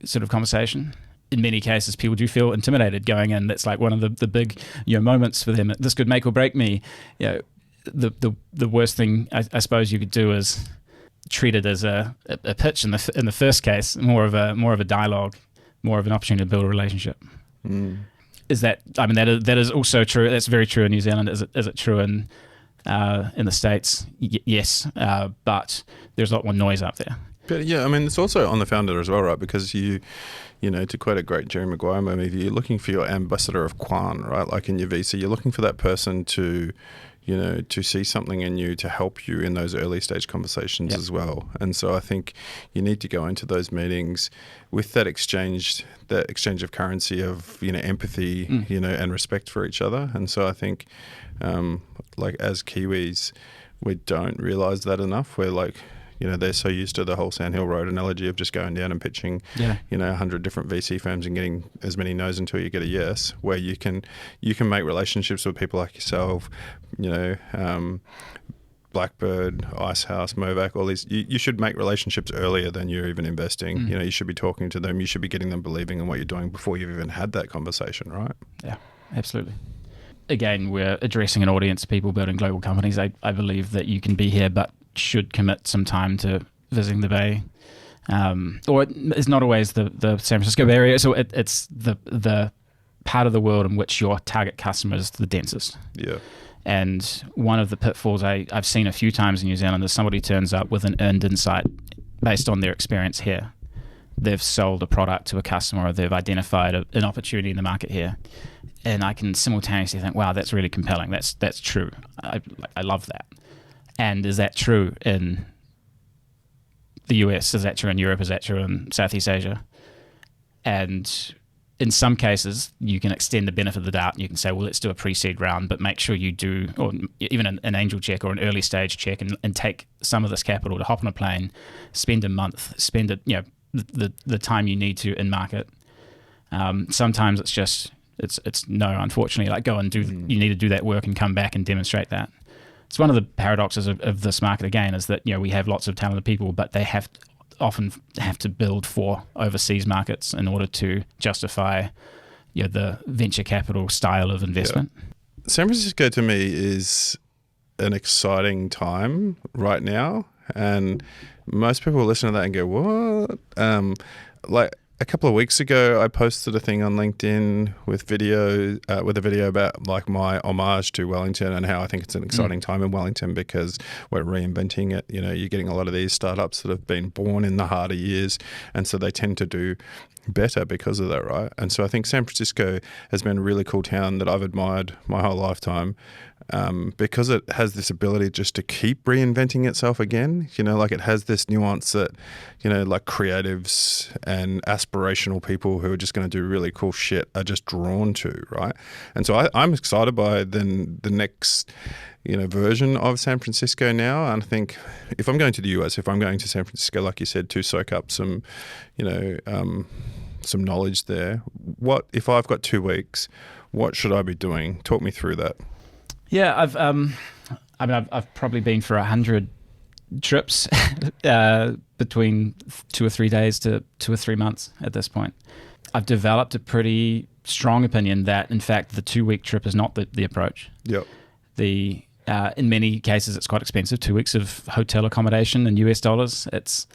sort of conversation. In many cases, people do feel intimidated going in. That's like one of the big moments for them. This could make or break me. The worst thing I suppose you could do is treat it as a pitch in the first case, more of a dialogue, more of an opportunity to build a relationship. Is that that is also true? That's very true in New Zealand. Is it true in the States? Yes, but there's a lot more noise up there. But it's also on the founder as well, right? Because to quote a great Jerry Maguire movie, you're looking for your ambassador of Quan, right? Like in your VC, you're looking for that person to to see something in you to help you in those early stage conversations as well. And so I think you need to go into those meetings with that exchange of currency of, empathy, and respect for each other. And so I think, as Kiwis, we don't realize that enough. We're like, they're so used to the whole Sandhill Road analogy of just going down and pitching, 100 different VC firms and getting as many no's until you get a yes, where you can make relationships with people like yourself, Blackbird, Icehouse, Movac, all these. You should make relationships earlier than you're even investing. You should be talking to them. You should be getting them believing in what you're doing before you've even had that conversation, right? Yeah, absolutely. Again, we're addressing an audience of people building global companies. I believe that you can be here, but should commit some time to visiting the Bay. Or it's not always the San Francisco Bay Area, so it's the part of the world in which your target customer is the densest. Yeah. And one of the pitfalls I've seen a few times in New Zealand is somebody turns up with an earned insight based on their experience here. They've sold a product to a customer, or they've identified an opportunity in the market here. And I can simultaneously think, wow, that's really compelling. That's true. I love that. And is that true in the US? Is that true in Europe? Is that true in Southeast Asia? And in some cases, you can extend the benefit of the doubt. You can say, well, let's do a pre-seed round, but make sure you do, or even an angel check or an early stage check, and take some of this capital to hop on a plane, spend a month, spend it, the time you need to in market. Sometimes it's just, it's no, unfortunately, like go and do, you need to do that work and come back and demonstrate that. It's one of the paradoxes of this market, again, is that, we have lots of talented people, but they often have to build for overseas markets in order to justify the venture capital style of investment. Yeah. San Francisco to me is an exciting time right now, and most people listen to that and go, what? A couple of weeks ago, I posted a thing on LinkedIn with a video about like my homage to Wellington and how I think it's an exciting time in Wellington because we're reinventing it. You're getting a lot of these startups that have been born in the harder years, and so they tend to do better because of that, right? And so I think San Francisco has been a really cool town that I've admired my whole lifetime. Because it has this ability just to keep reinventing itself again, like it has this nuance that, like creatives and aspirational people who are just going to do really cool shit are just drawn to, right? And so I'm excited by the next, version of San Francisco now. And I think if I'm going to the US, if I'm going to San Francisco, like you said, to soak up some, some knowledge there, if I've got 2 weeks, what should I be doing? Talk me through that. Yeah, I've probably been for 100 trips between 2 or 3 days to 2 or 3 months at this point. I've developed a pretty strong opinion that, in fact, the 2-week trip is not the approach. Yep. In many cases, it's quite expensive. 2 weeks of hotel accommodation in US dollars. It's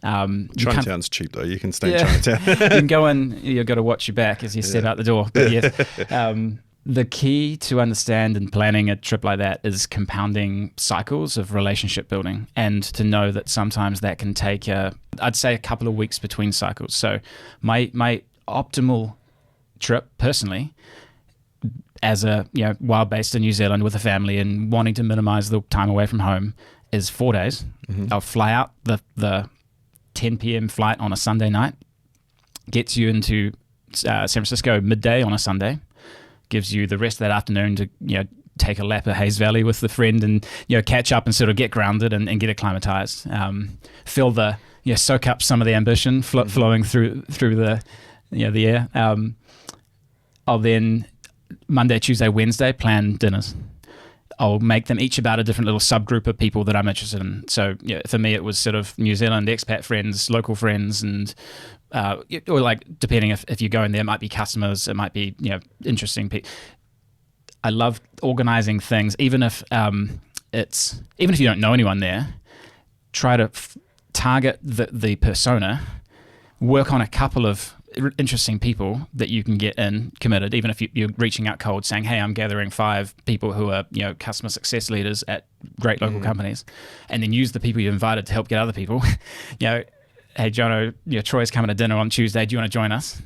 Chinatown's cheap though. You can stay in Chinatown. You can go in. You've got to watch your back as you step out the door. But yes. The key to understand and planning a trip like that is compounding cycles of relationship building, and to know that sometimes that can take I'd say a couple of weeks between cycles. So my optimal trip personally, as a while based in New Zealand with a family and wanting to minimize the time away from home, is 4 days. Mm-hmm. I'll fly out the 10 p.m. flight on a Sunday night, gets you into San Francisco midday on a Sunday, gives you the rest of that afternoon to take a lap of Hayes Valley with the friend and catch up and sort of get grounded and get acclimatized. Feel the soak up some of the ambition flowing through the the air. I'll then Monday, Tuesday, Wednesday plan dinners. I'll make them each about a different little subgroup of people that I'm interested in. So for me, it was sort of New Zealand expat friends, local friends, and or like depending if you're going there, it might be customers, it might be interesting people. I love organizing things, even if you don't know anyone there. Try to target the persona, work on a couple of interesting people that you can get in committed, even if you're reaching out cold saying, hey, I'm gathering 5 people who are customer success leaders at great local companies, and then use the people you invited to help get other people. Hey Jono, Troy's coming to dinner on Tuesday, do you want to join us?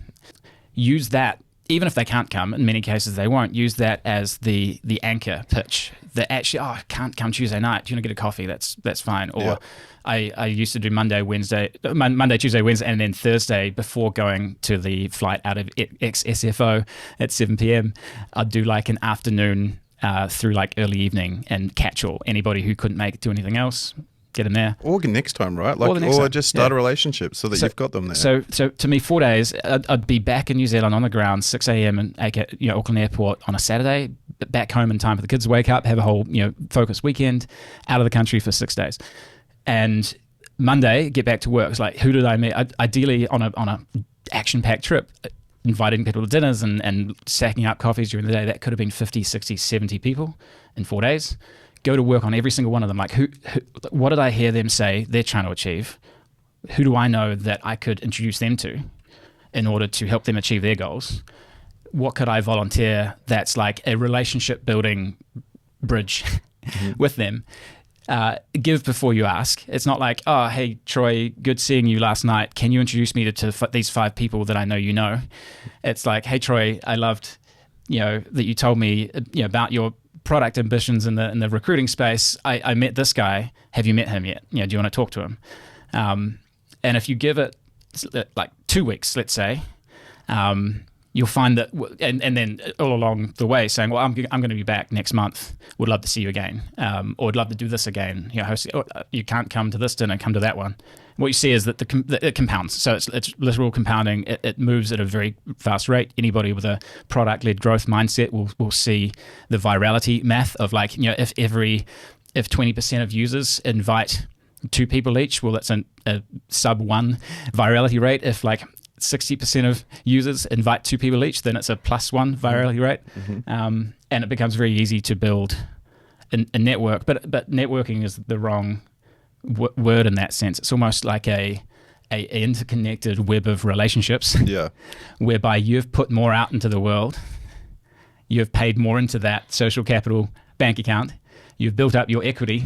Use that even if they can't come, in many cases they won't, use that as the anchor pitch. That actually, I can't come Tuesday night. Do you want to get a coffee? That's fine. Or I used to do Monday, Tuesday, Wednesday, and then Thursday before going to the flight out of XSFO at 7 p.m. I'd do like an afternoon through like early evening and catch all. Anybody who couldn't make it do anything else, get in there. Or next time, right? Or just start a relationship so that you've got them there. So to me, 4 days, I'd be back in New Zealand on the ground, 6 a.m. and Auckland Airport on a Saturday, back home in time for the kids to wake up, have a whole focused weekend, out of the country for 6 days. And Monday, get back to work. It's like, who did I meet? Ideally on a action-packed trip, inviting people to dinners and stacking up coffees during the day. That could have been 50, 60, 70 people in 4 days. Go to work on every single one of them. Like, who what did I hear them say they're trying to achieve? Who do I know that I could introduce them to in order to help them achieve their goals? What could I volunteer that's like a relationship building bridge with them? Give before you ask. It's not like, oh, hey, Troy, good seeing you last night. Can you introduce me to these 5 people that I know you know? It's like, hey, Troy, I loved, that you told me about your product ambitions in the recruiting space. I met this guy. Have you met him yet? Do you want to talk to him? And if you give it like 2 weeks, let's say, you'll find that, and then all along the way saying, well, I'm going to be back next month. Would love to see you again. Or would love to do this again. You can't come to this dinner, come to that one. What you see is that it compounds. So it's literal compounding. It moves at a very fast rate. Anybody with a product-led growth mindset will see the virality math of like, if 20% of users invite 2 people each, well, that's a sub 1 virality rate. If like 60% of users invite 2 people each, then it's a +1 virality rate. And it becomes very easy to build a network. But networking is the wrong word in that sense. It's almost like a interconnected web of relationships, whereby you've put more out into the world, you've paid more into that social capital bank account, you've built up your equity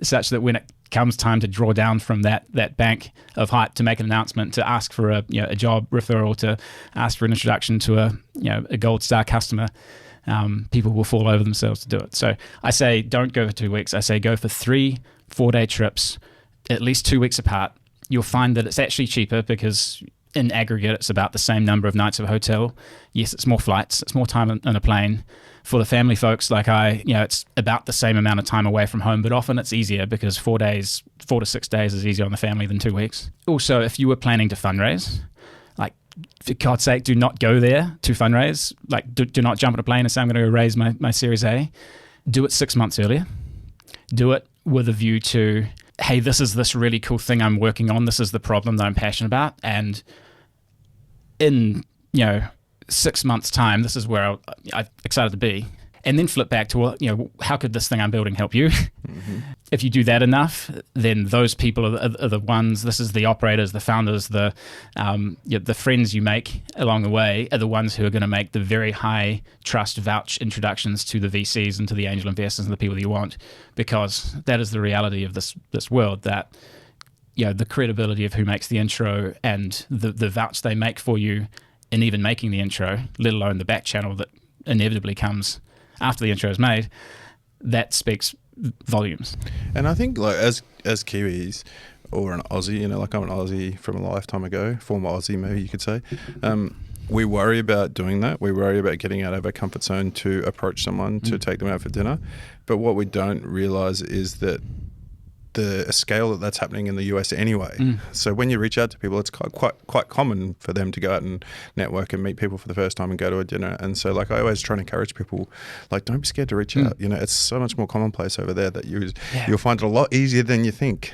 such that when it comes time to draw down from that bank of hype to make an announcement, to ask for a job referral, to ask for an introduction to a gold star customer, people will fall over themselves to do it. So I say don't go for 2 weeks. I say go for 3 4-day trips, at least 2 weeks apart. You'll find that it's actually cheaper because in aggregate it's about the same number of nights of a hotel. Yes, it's more flights, it's more time on a plane. For the family folks like it's about the same amount of time away from home, but often it's easier because 4 to 6 days is easier on the family than 2 weeks. Also, if you were planning to fundraise, like, for God's sake, do not go there to fundraise. Like, do not jump on a plane and say, I'm going to go raise my Series A. Do it 6 months earlier. Do it with a view to, hey, this is this really cool thing I'm working on. This is the problem that I'm passionate about. And in, 6 months' time, this is where I'm excited to be. And then flip back to, how could this thing I'm building help you? If you do that enough, then those people are the ones, this is the operators, the founders, the friends you make along the way are the ones who are going to make the very high trust vouch introductions to the VCs and to the angel investors and the people that you want, because that is the reality of this world, that the credibility of who makes the intro and the vouch they make for you in even making the intro, let alone the back channel that inevitably comes after the intro is made, that speaks volumes. And I think, like, as Kiwis or an Aussie, like I'm an Aussie from a lifetime ago, former Aussie maybe you could say, we worry about doing that. We worry about getting out of our comfort zone to approach someone, to take them out for dinner. But what we don't realize is that the scale that's happening in the US anyway. So when you reach out to people, it's quite common for them to go out and network and meet people for the first time and go to a dinner. And so, like, I always try and encourage people, like, don't be scared to reach out. It's so much more commonplace over there that you'll find it a lot easier than you think.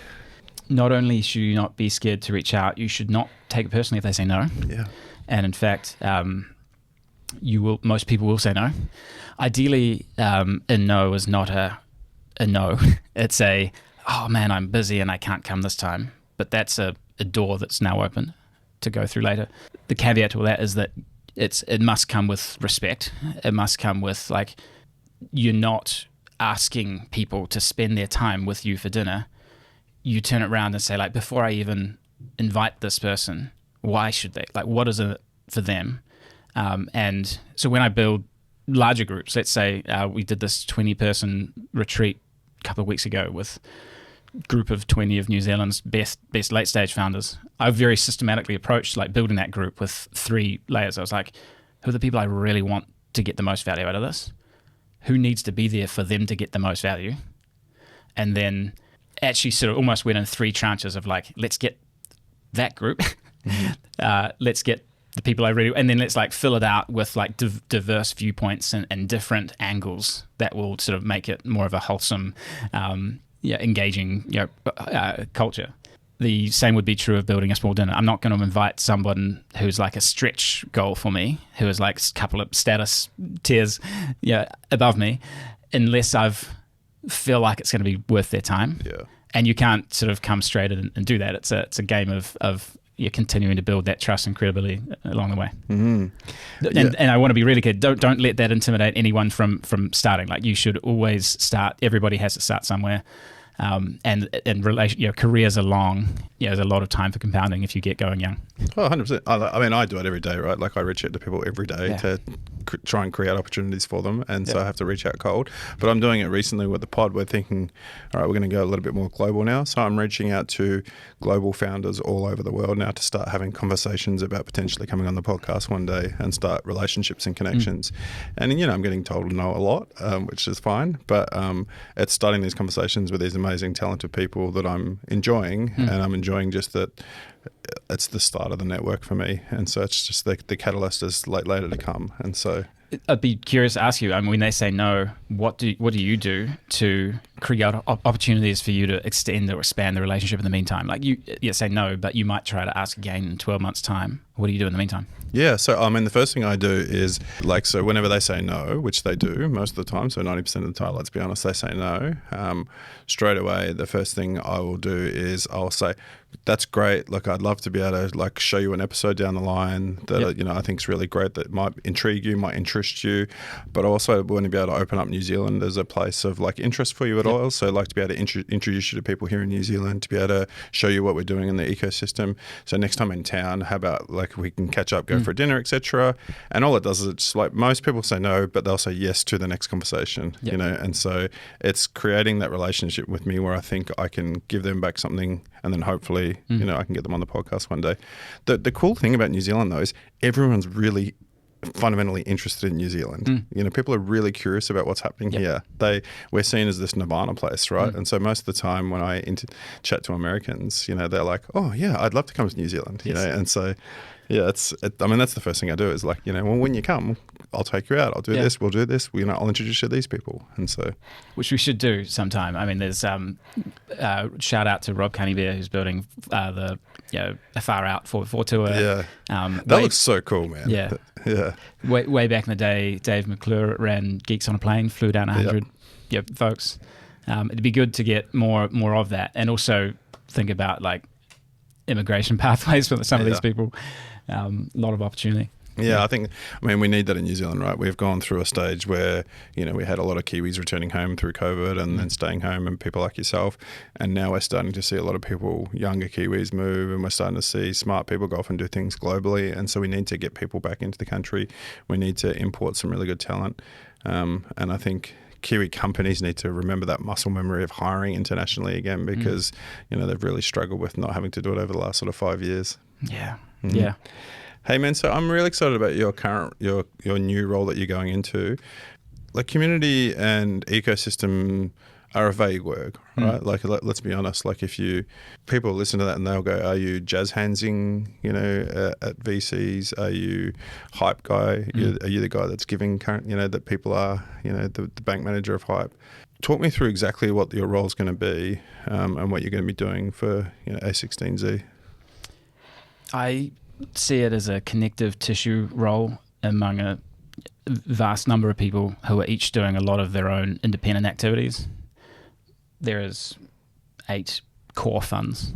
Not only should you not be scared to reach out, you should not take it personally if they say no. Yeah. And in fact, most people will say no. Ideally, a no is not a no. It's a, oh man, I'm busy and I can't come this time. But that's a door that's now open to go through later. The caveat to all that is that it must come with respect. It must come with, like, you're not asking people to spend their time with you for dinner. You turn it around and say, like, before I even invite this person, why should they? Like, what is it for them? And so when I build larger groups, let's say we did this 20-person retreat a couple of weeks ago with a group of 20 of New Zealand's best late stage founders. I very systematically approached like building that group with 3 layers. I was like, who are the people I really want to get the most value out of this? Who needs to be there for them to get the most value? And then actually sort of almost went in 3 tranches of like, let's get that group, let's get the people I really, and then let's like fill it out with like diverse viewpoints and different angles that will sort of make it more of a wholesome, engaging, culture. The same would be true of building a small dinner. I'm not going to invite someone who's like a stretch goal for me, who is like a couple of status tiers above me, unless feel like it's going to be worth their time. Yeah. And you can't sort of come straight and do that. It's a game of you're continuing to build that trust and credibility along the way. And I want to be really clear. Don't let that intimidate anyone from starting. Like you should always start. Everybody has to start somewhere. And careers are long. There's a lot of time for compounding if you get going young. Oh, 100%. I mean, I do it every day, right? Like I reach out to people every day to try and create opportunities for them. And so I have to reach out cold. But I'm doing it recently with the pod. We're thinking, all right, we're going to go a little bit more global now. So I'm reaching out to global founders all over the world now to start having conversations about potentially coming on the podcast one day and start relationships and connections. And, I'm getting told no a lot, which is fine. But it's starting these conversations with these amazing, talented people that I'm enjoying. And I'm enjoying just that it's the start of the network for me, and so it's just the catalyst is later to come. And so I'd be curious to ask you, when they say no, what do you do to create opportunities for you to extend or expand the relationship in the meantime? Like you say no, but you might try to ask again in 12 months time. What do you do in the meantime? Yeah, so the first thing I do is so whenever they say no, which they do most of the time, so 90% of the time, let's be honest, they say no, straight away the first thing I will do is I'll say, that's great, look, I'd love to be able to show you an episode down the line that I think is really great, that might intrigue you, might interest you, but also want to be able to open up New Zealand as a place of interest for you at all. So to be able to introduce you to people here in New Zealand, to be able to show you what we're doing in the ecosystem. So next time in town, how about we can catch up, go for dinner, etc. And all it does is it's most people say no, but they'll say yes to the next conversation. And so it's creating that relationship with me where I think I can give them back something, and then hopefully I can get them on the podcast one day. The cool thing about New Zealand though is everyone's really fundamentally interested in New Zealand. People are really curious about what's happening here. We're seen as this nirvana place, right? And so most of the time when I chat to Americans, they're like, oh yeah, I'd love to come to New Zealand. And so that's the first thing I do is when you come, I'll take you out. I'll do this. We'll do this. I'll introduce you to these people. And so, which we should do sometime. There's shout out to Rob Cunningham who's building the Far Out 4x4 tour. Yeah, that looks so cool, man. Yeah. Way back in the day, Dave McClure ran Geeks on a Plane, flew down 100 folks. It'd be good to get more of that, and also think about immigration pathways for some of these people. A lot of opportunity. Yeah, I think, we need that in New Zealand, right? We've gone through a stage where, we had a lot of Kiwis returning home through COVID and then staying home, and people like yourself. And now we're starting to see a lot of people, younger Kiwis, move, and we're starting to see smart people go off and do things globally. And so we need to get people back into the country. We need to import some really good talent. And I think Kiwi companies need to remember that muscle memory of hiring internationally again, because, they've really struggled with not having to do it over the last sort of 5 years. Yeah. Yeah. Hey man, so I'm really excited about your new role that you're going into. Community and ecosystem are a vague word, right? Let's be honest. If people listen to that and they'll go, "Are you jazz handsing? At VCs? Are you hype guy? Are you the guy that's giving current? That people are, the bank manager of hype." Talk me through exactly what your role is going to be, and what you're going to be doing for a16z. I see it as a connective tissue role among a vast number of people who are each doing a lot of their own independent activities. There is 8 core funds,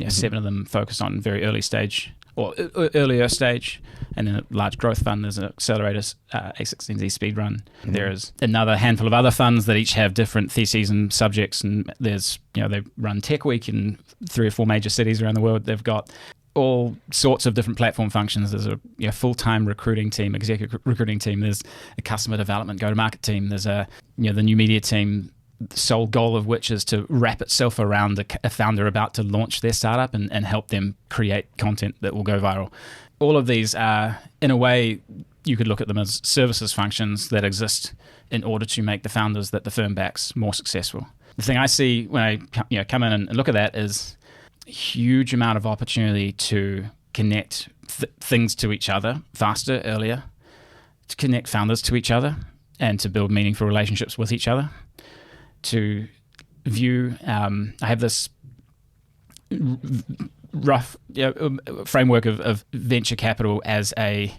7 of them focused on very early stage or earlier stage, and then a large growth fund. There's an accelerator, a16z speed run. There is another handful of other funds that each have different theses and subjects, and there's they run Tech Week in 3 or 4 major cities around the world. They've got all sorts of different platform functions. There's a full-time recruiting team, executive recruiting team. There's a customer development, go-to-market team. There's the new media team, the sole goal of which is to wrap itself around a founder about to launch their startup and help them create content that will go viral. All of these are, in a way, you could look at them as services functions that exist in order to make the founders that the firm backs more successful. The thing I see when I come in and look at that is a huge amount of opportunity to connect things to each other faster, earlier, to connect founders to each other and to build meaningful relationships with each other, to view, I have this rough framework of venture capital as a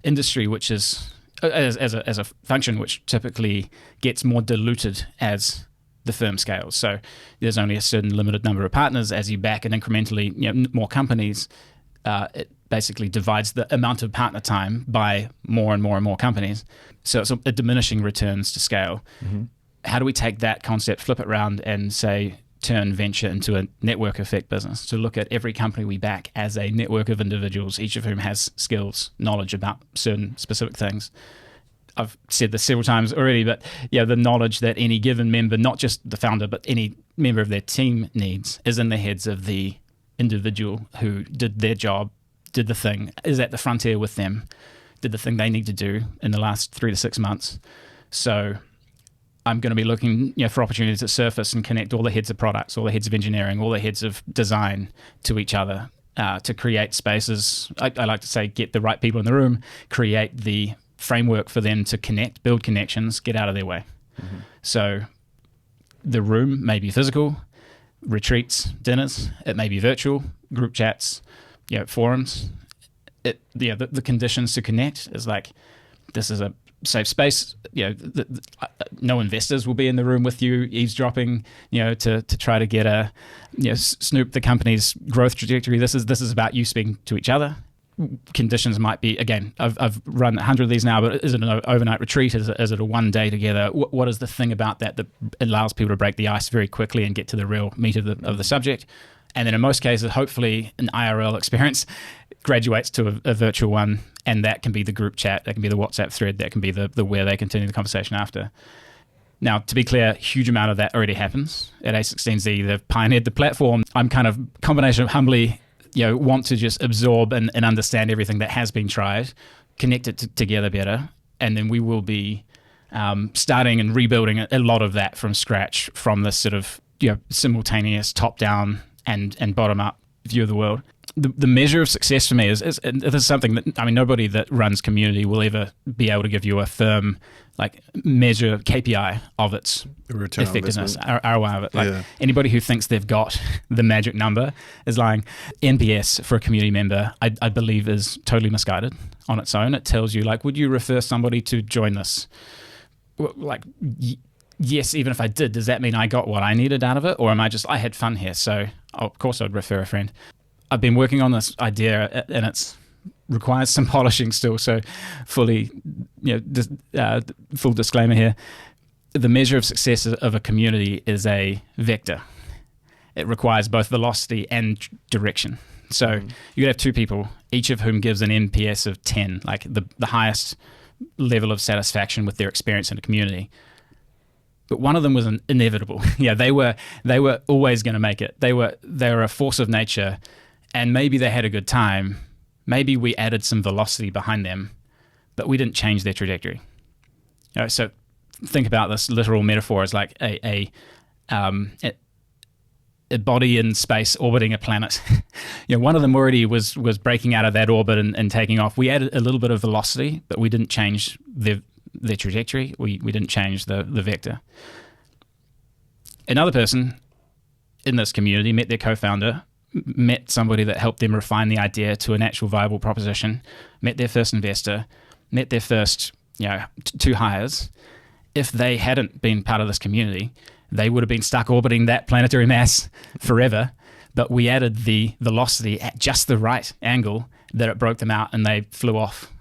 industry which is, as a function which typically gets more diluted as the firm scales. So there's only a certain limited number of partners. As you back and incrementally more companies, it basically divides the amount of partner time by more and more and more companies. So it's a diminishing returns to scale. Mm-hmm. How do we take that concept, flip it around, and say turn venture into a network effect business? To look at every company we back as a network of individuals, each of whom has skills, knowledge about certain specific things. I've said this several times already, but the knowledge that any given member, not just the founder, but any member of their team needs, is in the heads of the individual who did their job, did the thing, is at the frontier with them, did the thing they need to do in the last 3 to 6 months. So I'm going to be looking for opportunities to surface and connect all the heads of products, all the heads of engineering, all the heads of design to each other, to create spaces. I like to say, get the right people in the room, create the framework for them to connect, build connections, get out of their way. Mm-hmm. So the room may be physical, retreats, dinners, it may be virtual, group chats, forums. The conditions to connect is like, this is a safe space. No investors will be in the room with you eavesdropping, to try to get snoop the company's growth trajectory. This is about you speaking to each other. Conditions might be, again, I've run 100 of these now, but is it an overnight retreat? Is it a one day together? What is the thing about that allows people to break the ice very quickly and get to the real meat of the subject? And then in most cases, hopefully an IRL experience graduates to a virtual one, and that can be the group chat, that can be the WhatsApp thread, that can be the where they continue the conversation after. Now, to be clear, a huge amount of that already happens at A16Z. They've pioneered the platform. I'm kind of combination of humbly want to just absorb and understand everything that has been tried, connect it together better, and then we will be starting and rebuilding a lot of that from scratch, from this sort of simultaneous top-down and bottom-up view of the world. The measure of success for me is this is something that, nobody that runs community will ever be able to give you a firm measure KPI of its return effectiveness, ROI of it. Anybody who thinks they've got the magic number is lying. NPS for a community member, I believe, is totally misguided on its own. It tells you, would you refer somebody to join this? Yes, even if I did, does that mean I got what I needed out of it? Or am I just, I had fun here, so of course I'd refer a friend. I've been working on this idea, and it's requires some polishing still. So, fully, full disclaimer here: the measure of success of a community is a vector. It requires both velocity and direction. So you could have two people, each of whom gives an NPS of 10, the highest level of satisfaction with their experience in a community. But one of them was inevitable. They were always going to make it. They were a force of nature. And maybe they had a good time. Maybe we added some velocity behind them, but we didn't change their trajectory. So think about this literal metaphor as like a body in space orbiting a planet. One of them already was breaking out of that orbit and taking off. We added a little bit of velocity, but we didn't change their trajectory. We didn't change the vector. Another person in this community met their co-founder, met somebody that helped them refine the idea to an actual viable proposition, met their first investor, met their first 2 hires. If they hadn't been part of this community, they would have been stuck orbiting that planetary mass forever. But we added the velocity at just the right angle that it broke them out, and they flew off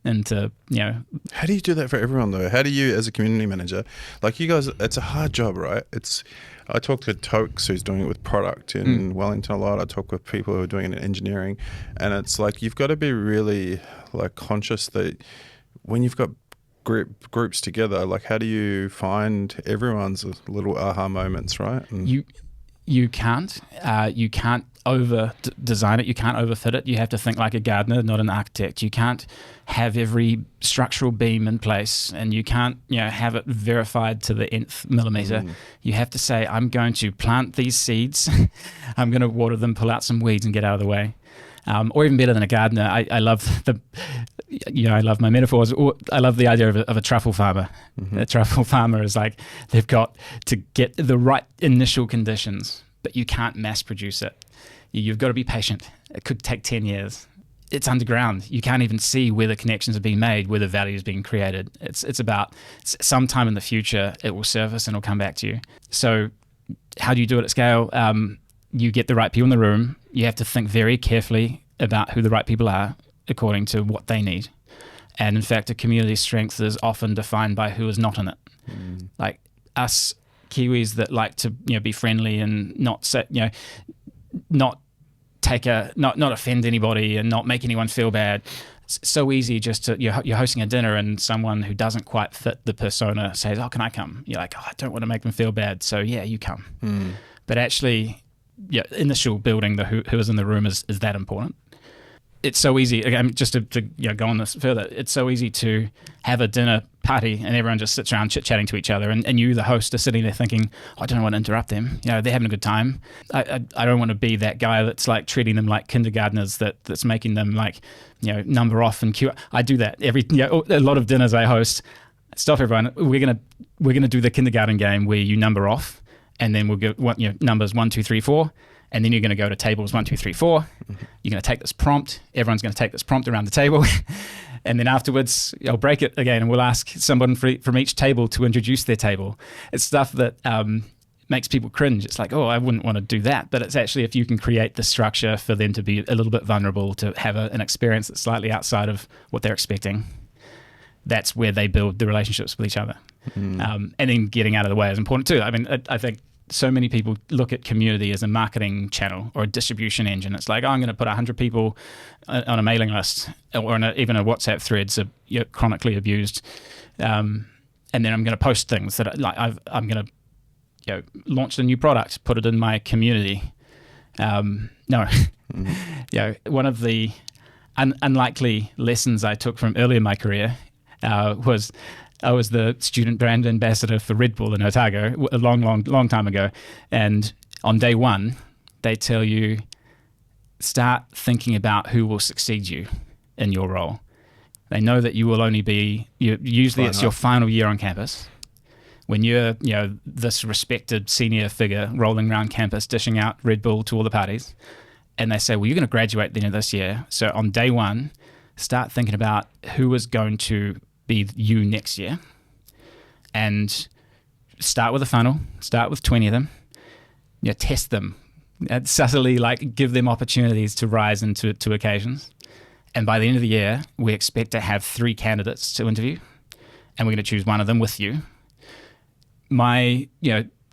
into, How do you do that for everyone though? How do you, as a community manager, like you guys, it's a hard job, right? I talk to Tokes, who's doing it with product in Wellington a lot. I talk with people who are doing it in engineering, and it's like you've got to be really like conscious that when you've got groups together, like how do you find everyone's little aha moments, right? And you can't over design it. You can't overfit it. You have to think like a gardener, not an architect. You can't have every structural beam in place, and you can't have it verified to the nth millimeter. You have to say, I'm going to plant these seeds. I'm going to water them, pull out some weeds, and get out of the way. Or even better than a gardener, I love I love my metaphors. Or I love the idea of a truffle farmer. A truffle farmer is like, they've got to get the right initial conditions, but you can't mass produce it. You've got to be patient. It could take 10 years. It's underground. You can't even see where the connections are being made, where the value is being created. It's about sometime in the future, it will surface and it'll come back to you. So how do you do it at scale? You get the right people in the room. You have to think very carefully about who the right people are according to what they need. And in fact, a community strength is often defined by who is not in it. Like us Kiwis that like to be friendly and not say, not offend anybody and not make anyone feel bad. It's so easy just to, you're hosting a dinner and someone who doesn't quite fit the persona says, oh, can I come? You're like, oh, I don't want to make them feel bad. So yeah, you come. But actually, initial building, the who is in the room is that important. It's so easy, again, just to go on this further, it's so easy to have a dinner party and everyone just sits around chit-chatting to each other, and you, the host, are sitting there thinking, oh, I don't want to interrupt them. They're having a good time. I don't want to be that guy that's like treating them like kindergartners, that's making them like, number off and queue. I do that a lot of dinners I host. Stop everyone. We're gonna do the kindergarten game where you number off, and then we'll go numbers 1, 2, 3, 4. And then you're going to go to tables 1, 2, 3, 4. You're going to take this prompt. Everyone's going to take this prompt around the table. And then afterwards, I'll break it again and we'll ask someone from each table to introduce their table. It's stuff that makes people cringe. It's like, oh, I wouldn't want to do that. But it's actually, if you can create the structure for them to be a little bit vulnerable, to have an experience that's slightly outside of what they're expecting, that's where they build the relationships with each other. And then getting out of the way is important too. I mean, I think so many people look at community as a marketing channel or a distribution engine. It's like, oh, I'm going to put 100 people on a mailing list, or even a WhatsApp threads are chronically abused, and then I'm going to post things that I'm going to launch a new product, put it in my community. No, one of the unlikely lessons I took from early in my career was I was the student brand ambassador for Red Bull in Otago a long time ago. And on day one, they tell you, start thinking about who will succeed you in your role. They know that you will only be, usually it's your final year on campus. When you're, this respected senior figure rolling around campus, dishing out Red Bull to all the parties. And they say, well, you're going to graduate at the end of this year. So on day one, start thinking about who is going to be you next year, and start with a funnel, start with 20 of them, test them, subtly give them opportunities to rise into occasions. And by the end of the year, we expect to have 3 candidates to interview, and we're going to choose one of them with you. My,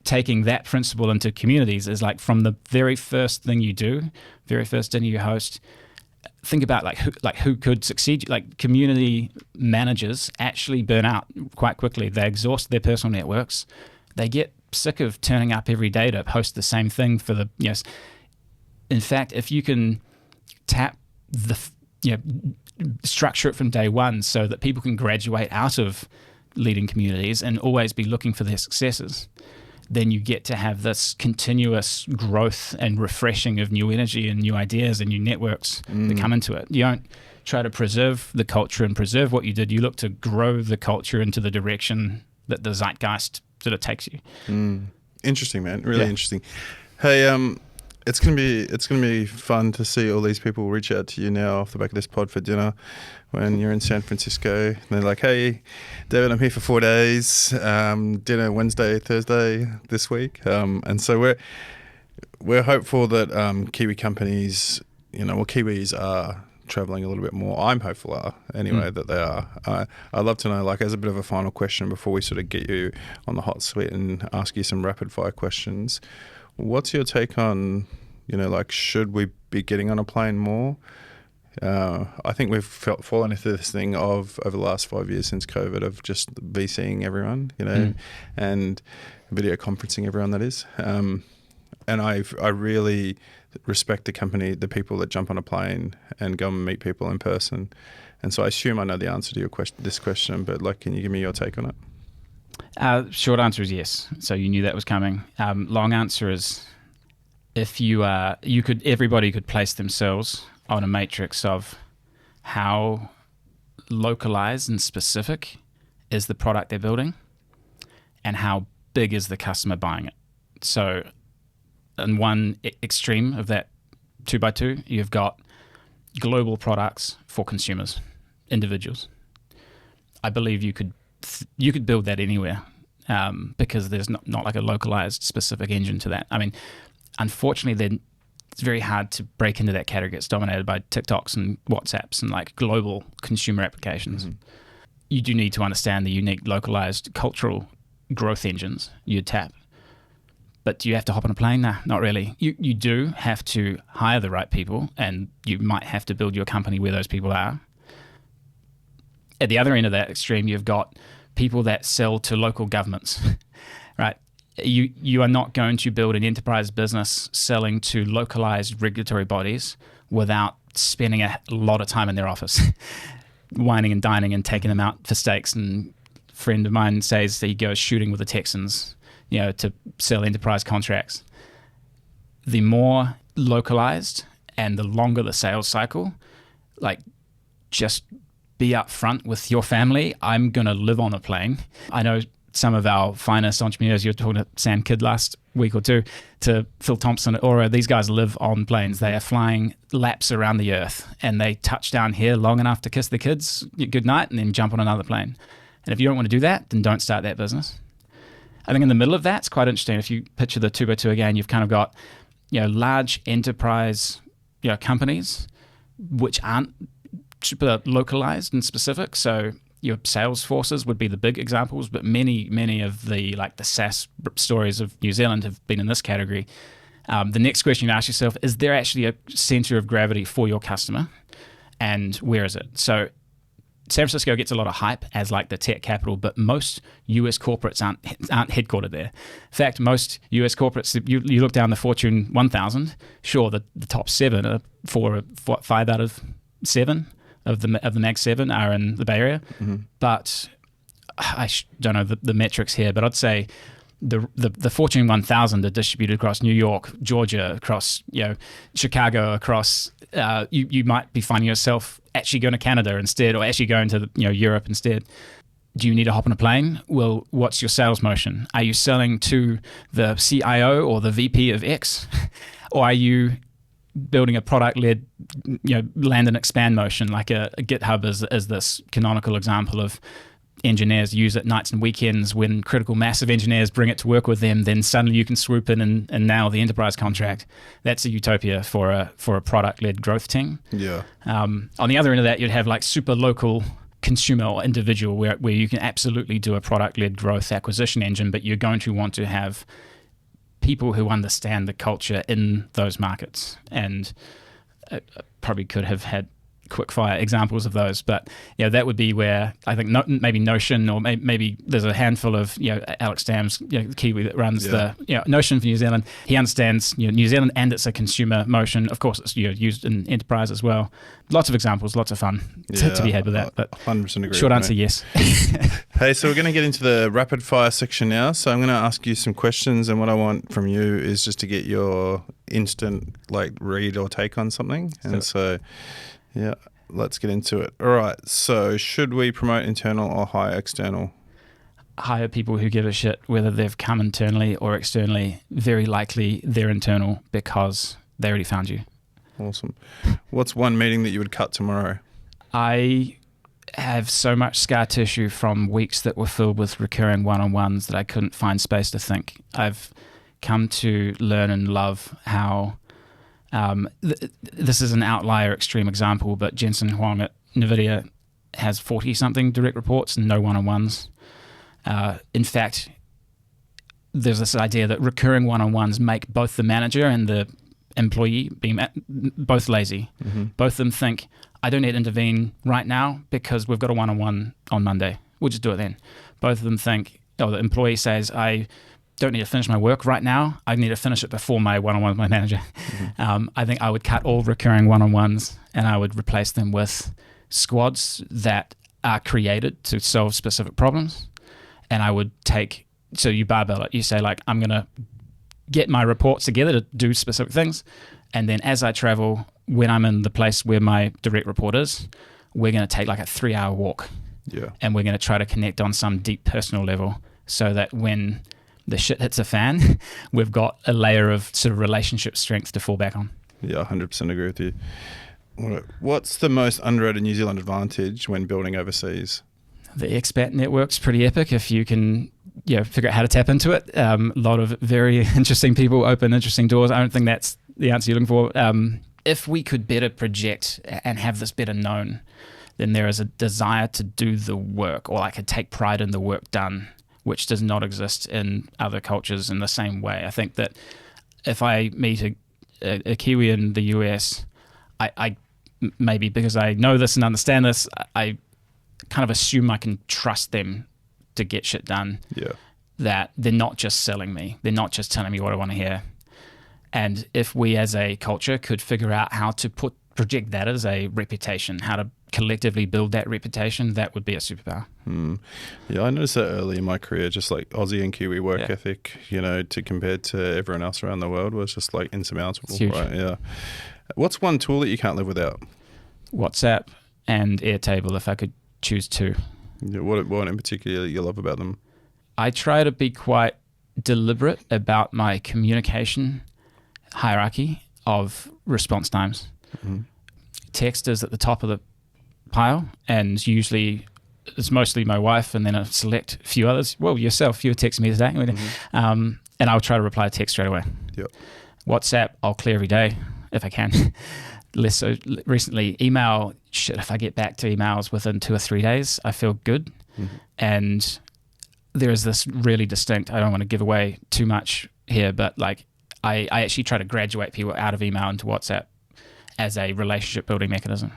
taking that principle into communities is like, from the very first thing you do, very first dinner you host, think about who could succeed. Like, community managers actually burn out quite quickly. They exhaust their personal networks. They get sick of turning up every day to host the same thing for the, in fact, if you can tap the, structure it from day one so that people can graduate out of leading communities and always be looking for their successes, then you get to have this continuous growth and refreshing of new energy and new ideas and new networks that come into it. You don't try to preserve the culture and preserve what you did. You look to grow the culture into the direction that the zeitgeist sort of takes you. Interesting, man. Really interesting. Hey, it's gonna be fun to see all these people reach out to you now off the back of this pod for dinner when you're in San Francisco. And they're like, hey, David, I'm here for 4 days. Dinner Wednesday, Thursday this week. And so we're hopeful that Kiwi companies, Kiwis are traveling a little bit more. I'm hopeful anyway that they are. I'd love to know, like, as a bit of a final question before we sort of get you on the hot seat and ask you some rapid fire questions. What's your take on, like, should we be getting on a plane more? I think we've fallen into this thing of, over the last 5 years since COVID, of just VCing everyone, and video conferencing everyone, that is. And I really respect the people that jump on a plane and go and meet people in person. And so I assume I know the answer to this question, but, like, can you give me your take on it? Short answer is yes. So you knew that was coming. Long answer is, if everybody could place themselves on a matrix of how localized and specific is the product they're building and how big is the customer buying it. So in one extreme of that 2x2, you've got global products for consumers, individuals. I believe you could build that anywhere, because there's not like a localized specific engine to that. I mean, unfortunately, it's very hard to break into that category. It's dominated by TikToks and WhatsApps and, like, global consumer applications. Mm-hmm. You do need to understand the unique localized cultural growth engines you tap. But do you have to hop on a plane? Nah, not really. You do have to hire the right people, and you might have to build your company where those people are. At the other end of that extreme, you've got people that sell to local governments, right? You are not going to build an enterprise business selling to localized regulatory bodies without spending a lot of time in their office, whining and dining and taking them out for steaks. And a friend of mine says that he goes shooting with the Texans, to sell enterprise contracts. The more localized and the longer the sales cycle, like, just be upfront with your family. I'm going to live on a plane. I know some of our finest entrepreneurs, you were talking to Sam Kidd last week or two, to Phil Thompson at Aura, these guys live on planes. They are flying laps around the earth, and they touch down here long enough to kiss the kids, good night, and then jump on another plane. And if you don't want to do that, then don't start that business. I think in the middle of that, it's quite interesting. If you picture the 2x2 again, you've kind of got, large enterprise, companies which aren't super localized and specific. So your sales forces would be the big examples, but many of the, like, the SaaS stories of New Zealand have been in this category. The next question you ask yourself, is there actually a center of gravity for your customer, and where is it? So San Francisco gets a lot of hype as, like, the tech capital, but most US corporates aren't headquartered there. In fact, most US corporates, you look down the Fortune 1000, sure, the top 7 are 5 out of 7 of the Mag 7 are in the Bay Area. Mm-hmm. But I don't know the metrics here, but I'd say the Fortune 1000 are distributed across New York, Georgia, across Chicago, across you might be finding yourself actually going to Canada instead, or actually going to Europe instead. Do you need to hop on a plane? Well, what's your sales motion? Are you selling to the CIO or the VP of X, or are you building a product-led, land and expand motion, like a GitHub is this canonical example of engineers use it nights and weekends. When critical mass of engineers bring it to work with them, then suddenly you can swoop in and nail the enterprise contract. That's a utopia for a product-led growth team. Yeah. On the other end of that, you'd have, like, super local consumer or individual where you can absolutely do a product-led growth acquisition engine, but you're going to want to have people who understand the culture in those markets. And I probably could have had quick fire examples of those, but that would be where I think maybe Notion, or maybe there's a handful of Alex Dam's Kiwi that runs the Notion for New Zealand. He understands New Zealand, and it's a consumer motion. Of course, it's used in enterprise as well. Lots of examples, lots of fun to be had with that. But 100% agree. Short answer, yes. Hey, so we're going to get into the rapid fire section now. So I'm going to ask you some questions, and what I want from you is just to get your instant, like, read or take on something. And so yeah, let's get into it. All right. So should we promote internal or hire external? Hire people who give a shit whether they've come internally or externally. Very likely they're internal because they already found you. Awesome. What's one meeting that you would cut tomorrow? I have so much scar tissue from weeks that were filled with recurring one-on-ones that I couldn't find space to think. I've come to learn and love how This is an outlier extreme example, but Jensen Huang at NVIDIA has 40-something direct reports and no one-on-ones. In fact, there's this idea that recurring one-on-ones make both the manager and the employee both lazy. Mm-hmm. Both of them think, I don't need to intervene right now because we've got a one-on-one on Monday. We'll just do it then. Both of them think, the employee says, I don't need to finish my work right now. I need to finish it before my one-on-one with my manager. Mm-hmm. I think I would cut all recurring one-on-ones and I would replace them with squads that are created to solve specific problems. And I would so you barbell it. You say, like, I'm going to get my reports together to do specific things. And then as I travel, when I'm in the place where my direct report is, we're going to take like a 3-hour walk. Yeah. And we're going to try to connect on some deep personal level so that when the shit hits a fan, we've got a layer of sort of relationship strength to fall back on. Yeah, 100% agree with you. What's the most underrated New Zealand advantage when building overseas? The expat network's pretty epic if you can figure out how to tap into it. A lot of very interesting people open interesting doors. I don't think that's the answer you're looking for. If we could better project and have this better known, then there is a desire to do the work, or I could take pride in the work done, which does not exist in other cultures in the same way. I think that if I meet a Kiwi in the US, I maybe because I know this and understand this, I kind of assume I can trust them to get shit done. Yeah. That they're not just selling me. They're not just telling me what I want to hear. And if we as a culture could figure out how to project that as a reputation, how to collectively build that reputation, that would be a superpower. Yeah, I noticed that early in my career, just like Aussie and Kiwi work ethic, to compare to everyone else around the world was just like insurmountable. It's huge. Right? Yeah. What's one tool that you can't live without? WhatsApp and Airtable, if I could choose two. Yeah, what in particular you love about them? I try to be quite deliberate about my communication hierarchy of response times. Mm-hmm. Text is at the top of the pile, and usually it's mostly my wife and then a select few others. Well, yourself, you were texting me today. Mm-hmm. And I'll try to reply to text straight away. Yep. WhatsApp, I'll clear every day if I can. Less so recently. Email, if I get back to emails within 2 or 3 days, I feel good. Mm-hmm. And there is this really distinct, I don't want to give away too much here, but like I actually try to graduate people out of email into WhatsApp as a relationship building mechanism.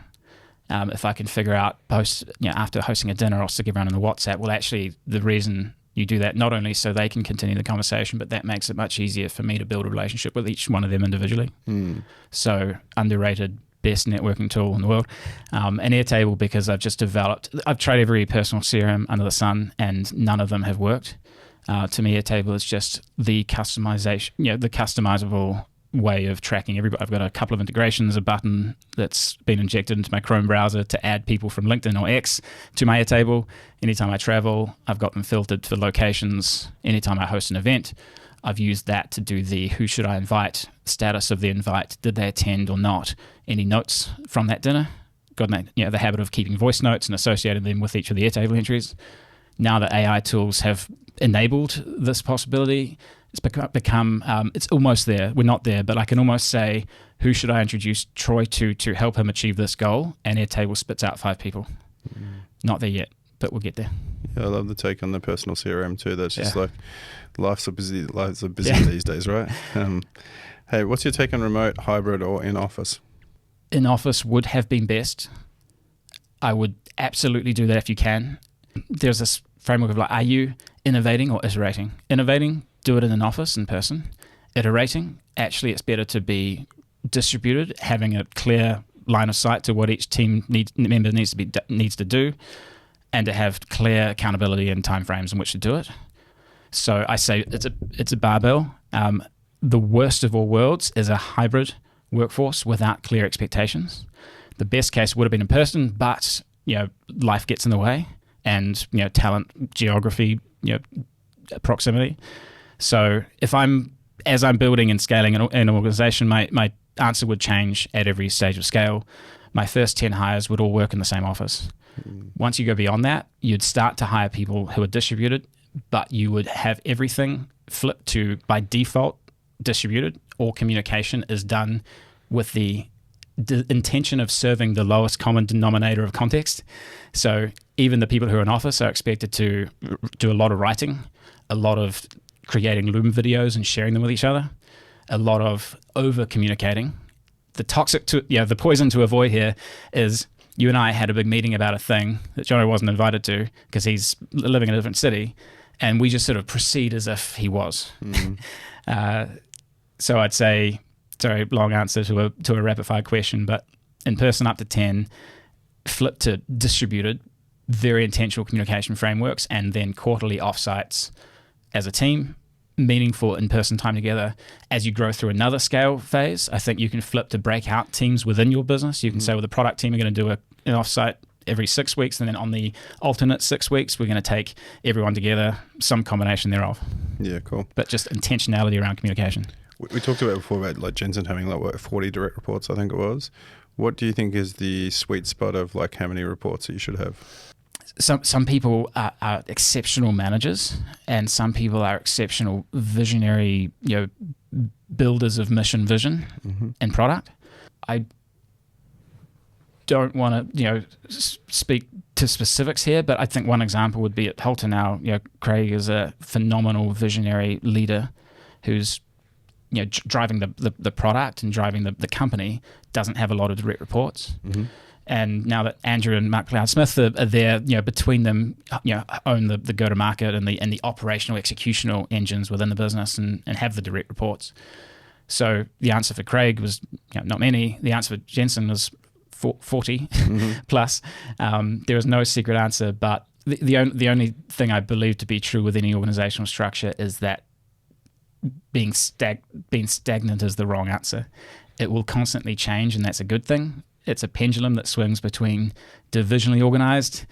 If I can figure out after hosting a dinner, I'll stick everyone in the WhatsApp. Well, actually, the reason you do that, not only so they can continue the conversation, but that makes it much easier for me to build a relationship with each one of them individually. So underrated, best networking tool in the world. And Airtable, because I've tried every personal CRM under the sun and none of them have worked. To me, Airtable is just the customization, the customizable way of tracking everybody. I've got a couple of integrations, a button that's been injected into my Chrome browser to add people from LinkedIn or X to my Airtable. Anytime I travel, I've got them filtered for locations. Anytime I host an event, I've used that to do the who should I invite, status of the invite, did they attend or not, any notes from that dinner. Got the habit of keeping voice notes and associating them with each of the Airtable entries. Now that AI tools have enabled this possibility, it's become it's almost there. We're not there, but I can almost say, who should I introduce Troy to help him achieve this goal? And Airtable spits out 5 people. Not there yet, but we'll get there. Yeah, I love the take on the personal CRM too. That's just like lives are busy these days, right? Hey, what's your take on remote, hybrid, or in office? In office would have been best. I would absolutely do that if you can. There's this framework of are you innovating or iterating? Innovating, do it in an office in person. Iterating, actually it's better to be distributed, having a clear line of sight to what each team member needs to do, and to have clear accountability and timeframes in which to do it. So I say it's a barbell. The worst of all worlds is a hybrid workforce without clear expectations. The best case would have been in person, but life gets in the way, and talent, geography, proximity. So as I'm building and scaling an organization, my answer would change at every stage of scale. My first 10 hires would all work in the same office. Once you go beyond that, you'd start to hire people who are distributed, but you would have everything flipped to, by default, distributed. All communication is done with the intention of serving the lowest common denominator of context. So even the people who are in office are expected to do a lot of writing, a lot of creating Loom videos and sharing them with each other, a lot of over communicating. The poison to avoid here is you and I had a big meeting about a thing that Jono wasn't invited to because he's living in a different city, and we just sort of proceed as if he was. So I'd say, sorry, long answer to a rapid fire question, but in person up to 10, flip to distributed, very intentional communication frameworks, and then quarterly offsites as a team, meaningful in-person time together. As you grow through another scale phase, I think you can flip to breakout teams within your business. You can say, well, the product team are going to do an offsite every 6 weeks, and then on the alternate 6 weeks, we're going to take everyone together, some combination thereof. Yeah, cool. But just intentionality around communication. We talked about before about like Jensen having like 40 direct reports, I think it was. What do you think is the sweet spot of like how many reports that you should have? Some people are exceptional managers, and some people are exceptional visionary, builders of mission, vision, and product. I don't want to, speak to specifics here, but I think one example would be at Halter now. Craig is a phenomenal visionary leader who's driving the product and driving the company, doesn't have a lot of direct reports. And now that Andrew and Mark Cloud-Smith are there, between them, own the go-to-market and the operational executional engines within the business and have the direct reports. So the answer for Craig was not many. The answer for Jensen was 40 plus. There was no secret answer, but the only thing I believe to be true with any organizational structure is that being stagnant is the wrong answer. It will constantly change, and that's a good thing. It's a pendulum that swings between divisionally organized,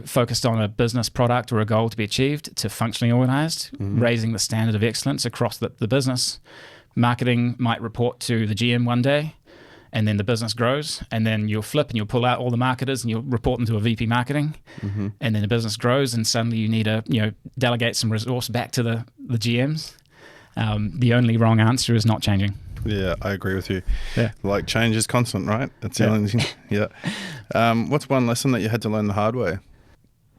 focused on a business product or a goal to be achieved, to functionally organized, raising the standard of excellence across the business. Marketing might report to the GM one day, and then the business grows, and then you'll flip and you'll pull out all the marketers and you'll report them to a VP marketing, and then the business grows, and suddenly you need to delegate some resource back to the GMs. The only wrong answer is not changing. Yeah, I agree with you. Yeah. Like change is constant, right? That's the only thing. Yeah. What's one lesson that you had to learn the hard way?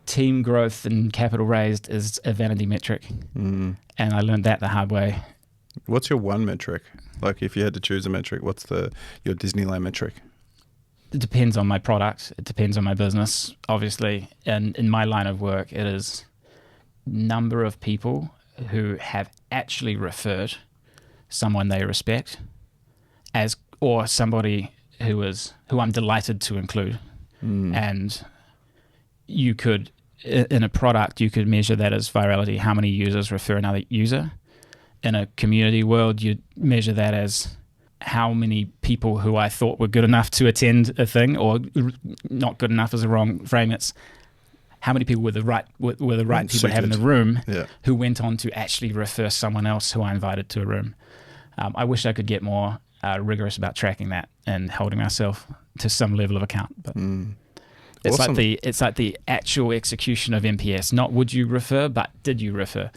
Team growth and capital raised is a vanity metric. And I learned that the hard way. What's your one metric? Like if you had to choose a metric, what's your Disneyland metric? It depends on my product. It depends on my business, obviously. And in my line of work, it is number of people who have actually referred someone they respect or somebody who I'm delighted to include. And you could, in a product, you could measure that as virality, how many users refer another user. In a community world, you'd measure that as how many people who I thought were good enough to attend a thing, or not good enough is a wrong frame. It's how many people were the right people to have in the room who went on to actually refer someone else who I invited to a room. I wish I could get more rigorous about tracking that and holding myself to some level of account. But it's awesome. it's like the actual execution of NPS. Not would you refer, but did you refer?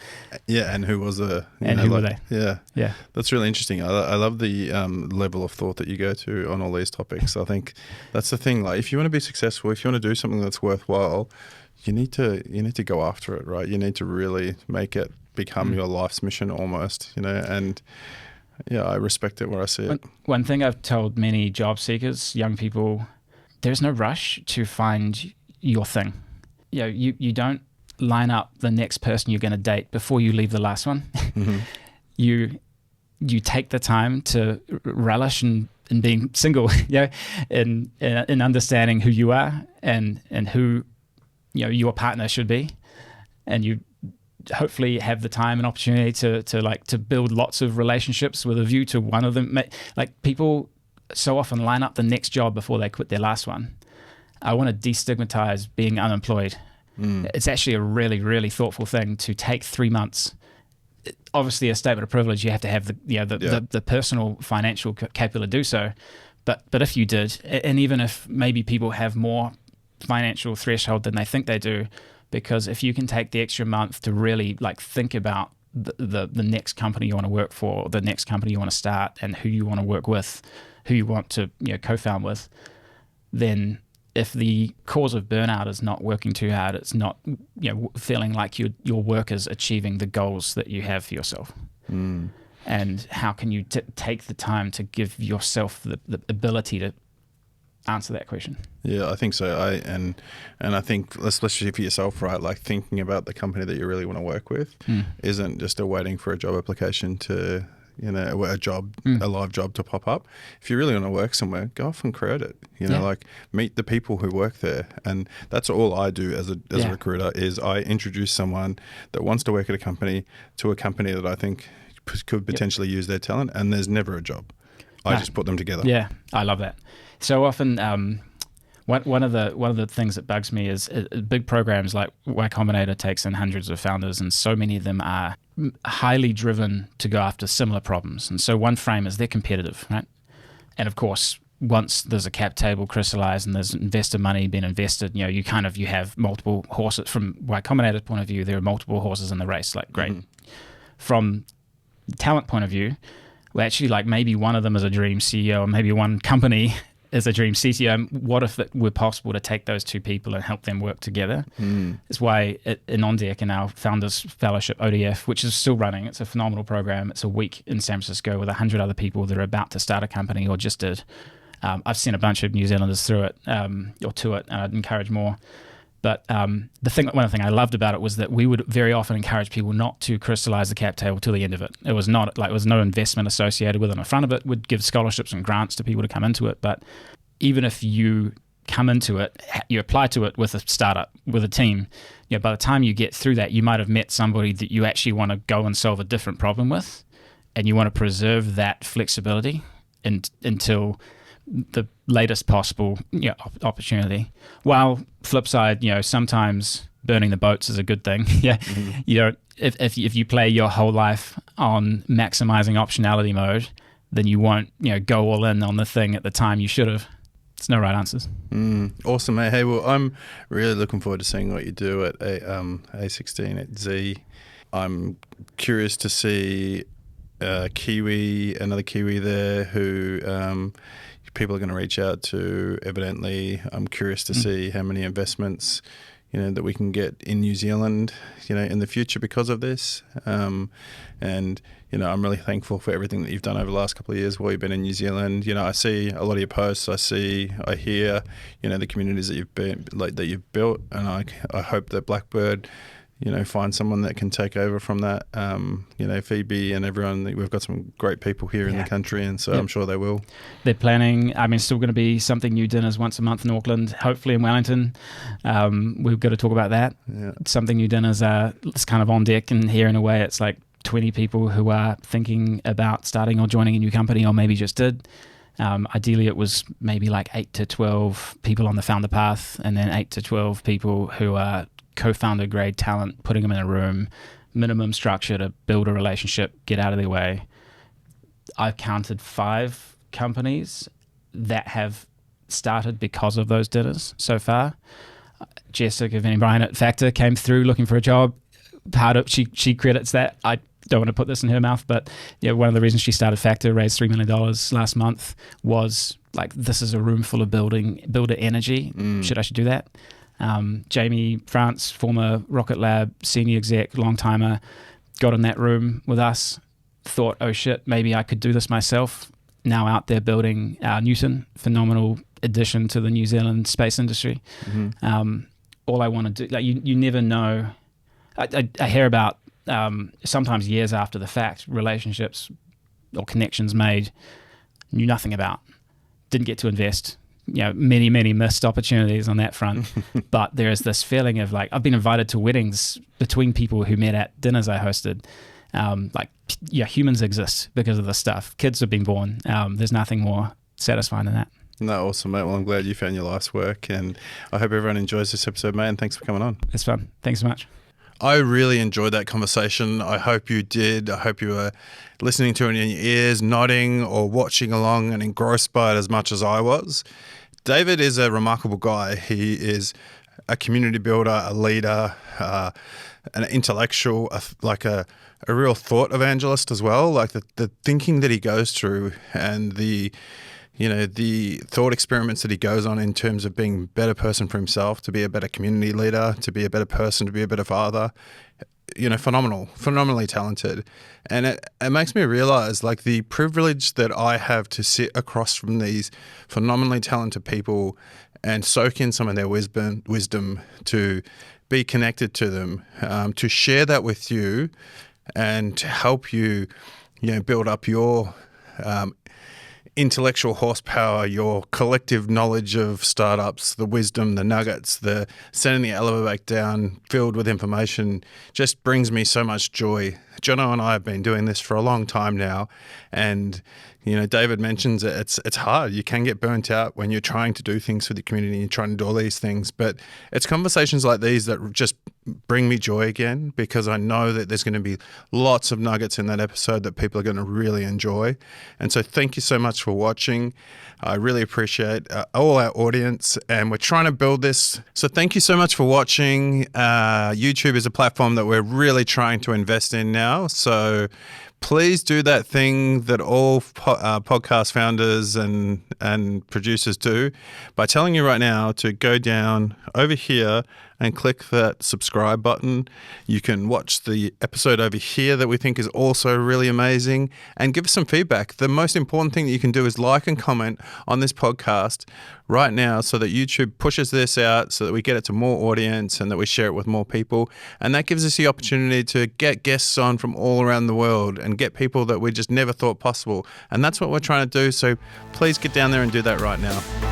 Yeah, and who was were they? Yeah, that's really interesting. I love the level of thought that you go to on all these topics. I think that's the thing. Like, if you want to be successful, if you want to do something that's worthwhile, you need to go after it, right? You need to really make it become your life's mission almost, and yeah, I respect it where I see it. One thing I've told many job seekers, young people, there's no rush to find your thing. You don't line up the next person you're going to date before you leave the last one. You take the time to relish in being single, in understanding who you are and who your partner should be, and you hopefully have the time and opportunity to build lots of relationships with a view to one of them. Like, people so often line up the next job before they quit their last one. I want to destigmatize being unemployed. It's actually a really, really thoughtful thing to take 3 months. Obviously, a statement of privilege. You have to have the personal financial capital to do so. But if you did, and even if maybe people have more financial threshold than they think they do, because if you can take the extra month to really think about the next company you want to work for, the next company you want to start, and who you want to work with, who you want to co-found with, then if the cause of burnout is not working too hard, it's not feeling like your work is achieving the goals that you have for yourself. And how can you take the time to give yourself the ability to answer that question? Yeah, I think so. I think, especially for yourself, right? Like thinking about the company that you really want to work with isn't just waiting for a job application to, a live job to pop up. If you really want to work somewhere, go off and create it. Like meet the people who work there. And that's all I do as a recruiter is I introduce someone that wants to work at a company to a company that I think could potentially use their talent. And there's never a job. I just put them together. Yeah, I love that. So often, one of the things that bugs me is big programs like Y Combinator takes in hundreds of founders, and so many of them are highly driven to go after similar problems. And so one frame is they're competitive, right? And of course, once there's a cap table crystallized and there's investor money being invested, you have multiple horses. From Y Combinator's point of view, there are multiple horses in the race. Like, great. From talent point of view, well, actually, like maybe one of them is a dream CEO, and maybe one company is a dream CTO. What if it were possible to take those two people and help them work together? It's why in OnDeck, in our Founders Fellowship, ODF, which is still running, it's a phenomenal program. It's a week in San Francisco with 100 other people that are about to start a company or just did. I've seen a bunch of New Zealanders through it or to it, and I'd encourage more. But one thing I loved about it was that we would very often encourage people not to crystallize the cap table till the end of it. It was no investment associated with it. In the front of it, would give scholarships and grants to people to come into it. But even if you come into it, you apply to it with a startup, with a team, by the time you get through that, you might have met somebody that you actually want to go and solve a different problem with, and you want to preserve that flexibility until the latest possible opportunity. While flip side, sometimes burning the boats is a good thing. If you play your whole life on maximizing optionality mode, then you won't go all in on the thing at the time you should have. It's no right answers. Awesome, mate. Hey, well, I'm really looking forward to seeing what you do at a16z. I'm curious to see Kiwi, another Kiwi there who people are going to reach out to, evidently. I'm curious to see how many investments, that we can get in New Zealand, in the future because of this. And, I'm really thankful for everything that you've done over the last couple of years while you've been in New Zealand. I see a lot of your posts. I hear, the communities that you've built, and I hope that Blackbird, find someone that can take over from that. Phoebe and everyone, we've got some great people here in the country, and so I'm sure they will. They're planning, still going to be something new dinners once a month in Auckland, hopefully in Wellington. We've got to talk about that. Yeah. Something new dinners it's kind of on deck, and here in a way it's like 20 people who are thinking about starting or joining a new company, or maybe just did. Ideally it was maybe like 8 to 12 people on the founder path, and then 8 to 12 people who are co-founder grade talent, putting them in a room, minimum structure to build a relationship, get out of their way. I've counted 5 companies that have started because of those dinners so far. Jessica Van Bryan at Factor came through looking for a job. She credits that. I don't want to put this in her mouth, but one of the reasons she started Factor, raised $3 million last month, was like, this is a room full of builder energy. I should do that. Jamie France, former Rocket Lab senior exec, long timer, got in that room with us, thought, oh shit, maybe I could do this myself. Now out there building Newton, phenomenal addition to the New Zealand space industry. All I want to do, you never know. I hear about sometimes years after the fact, relationships or connections made, knew nothing about, didn't get to invest. Many missed opportunities on that front. But there is this feeling of like, I've been invited to weddings between people who met at dinners I hosted. Humans exist because of this stuff. Kids have been born. There's nothing more satisfying than that. No, awesome, mate. Well, I'm glad you found your life's work, and I hope everyone enjoys this episode, mate, and thanks for coming on. It's fun. Thanks so much. I really enjoyed that conversation. I hope you did. I hope you were listening to it in your ears, nodding or watching along and engrossed by it as much as I was. David is a remarkable guy. He is a community builder, a leader, an intellectual, a real thought evangelist as well. Like the thinking that he goes through and the the thought experiments that he goes on in terms of being a better person for himself, to be a better community leader, to be a better person, to be a better father. Phenomenally talented. And it makes me realize like the privilege that I have to sit across from these phenomenally talented people and soak in some of their wisdom, to be connected to them, to share that with you and to help you, build up your intellectual horsepower, your collective knowledge of startups, the wisdom, the nuggets, the sending the elevator back down filled with information just brings me so much joy. Jono and I have been doing this for a long time now, and David mentions it's hard. You can get burnt out when you're trying to do things for the community and you're trying to do all these things, but it's conversations like these that just bring me joy again, because I know that there's going to be lots of nuggets in that episode that people are going to really enjoy. And so thank you so much for watching. I really appreciate all our audience, and we're trying to build this. So thank you so much for watching. YouTube is a platform that we're really trying to invest in now. So please do that thing that all podcast founders and producers do by telling you right now to go down over here and click that subscribe button. You can watch the episode over here that we think is also really amazing, and give us some feedback. The most important thing that you can do is like and comment on this podcast right now, so that YouTube pushes this out, so that we get it to more audience and that we share it with more people. And that gives us the opportunity to get guests on from all around the world and get people that we just never thought possible. And that's what we're trying to do. So please get down there and do that right now.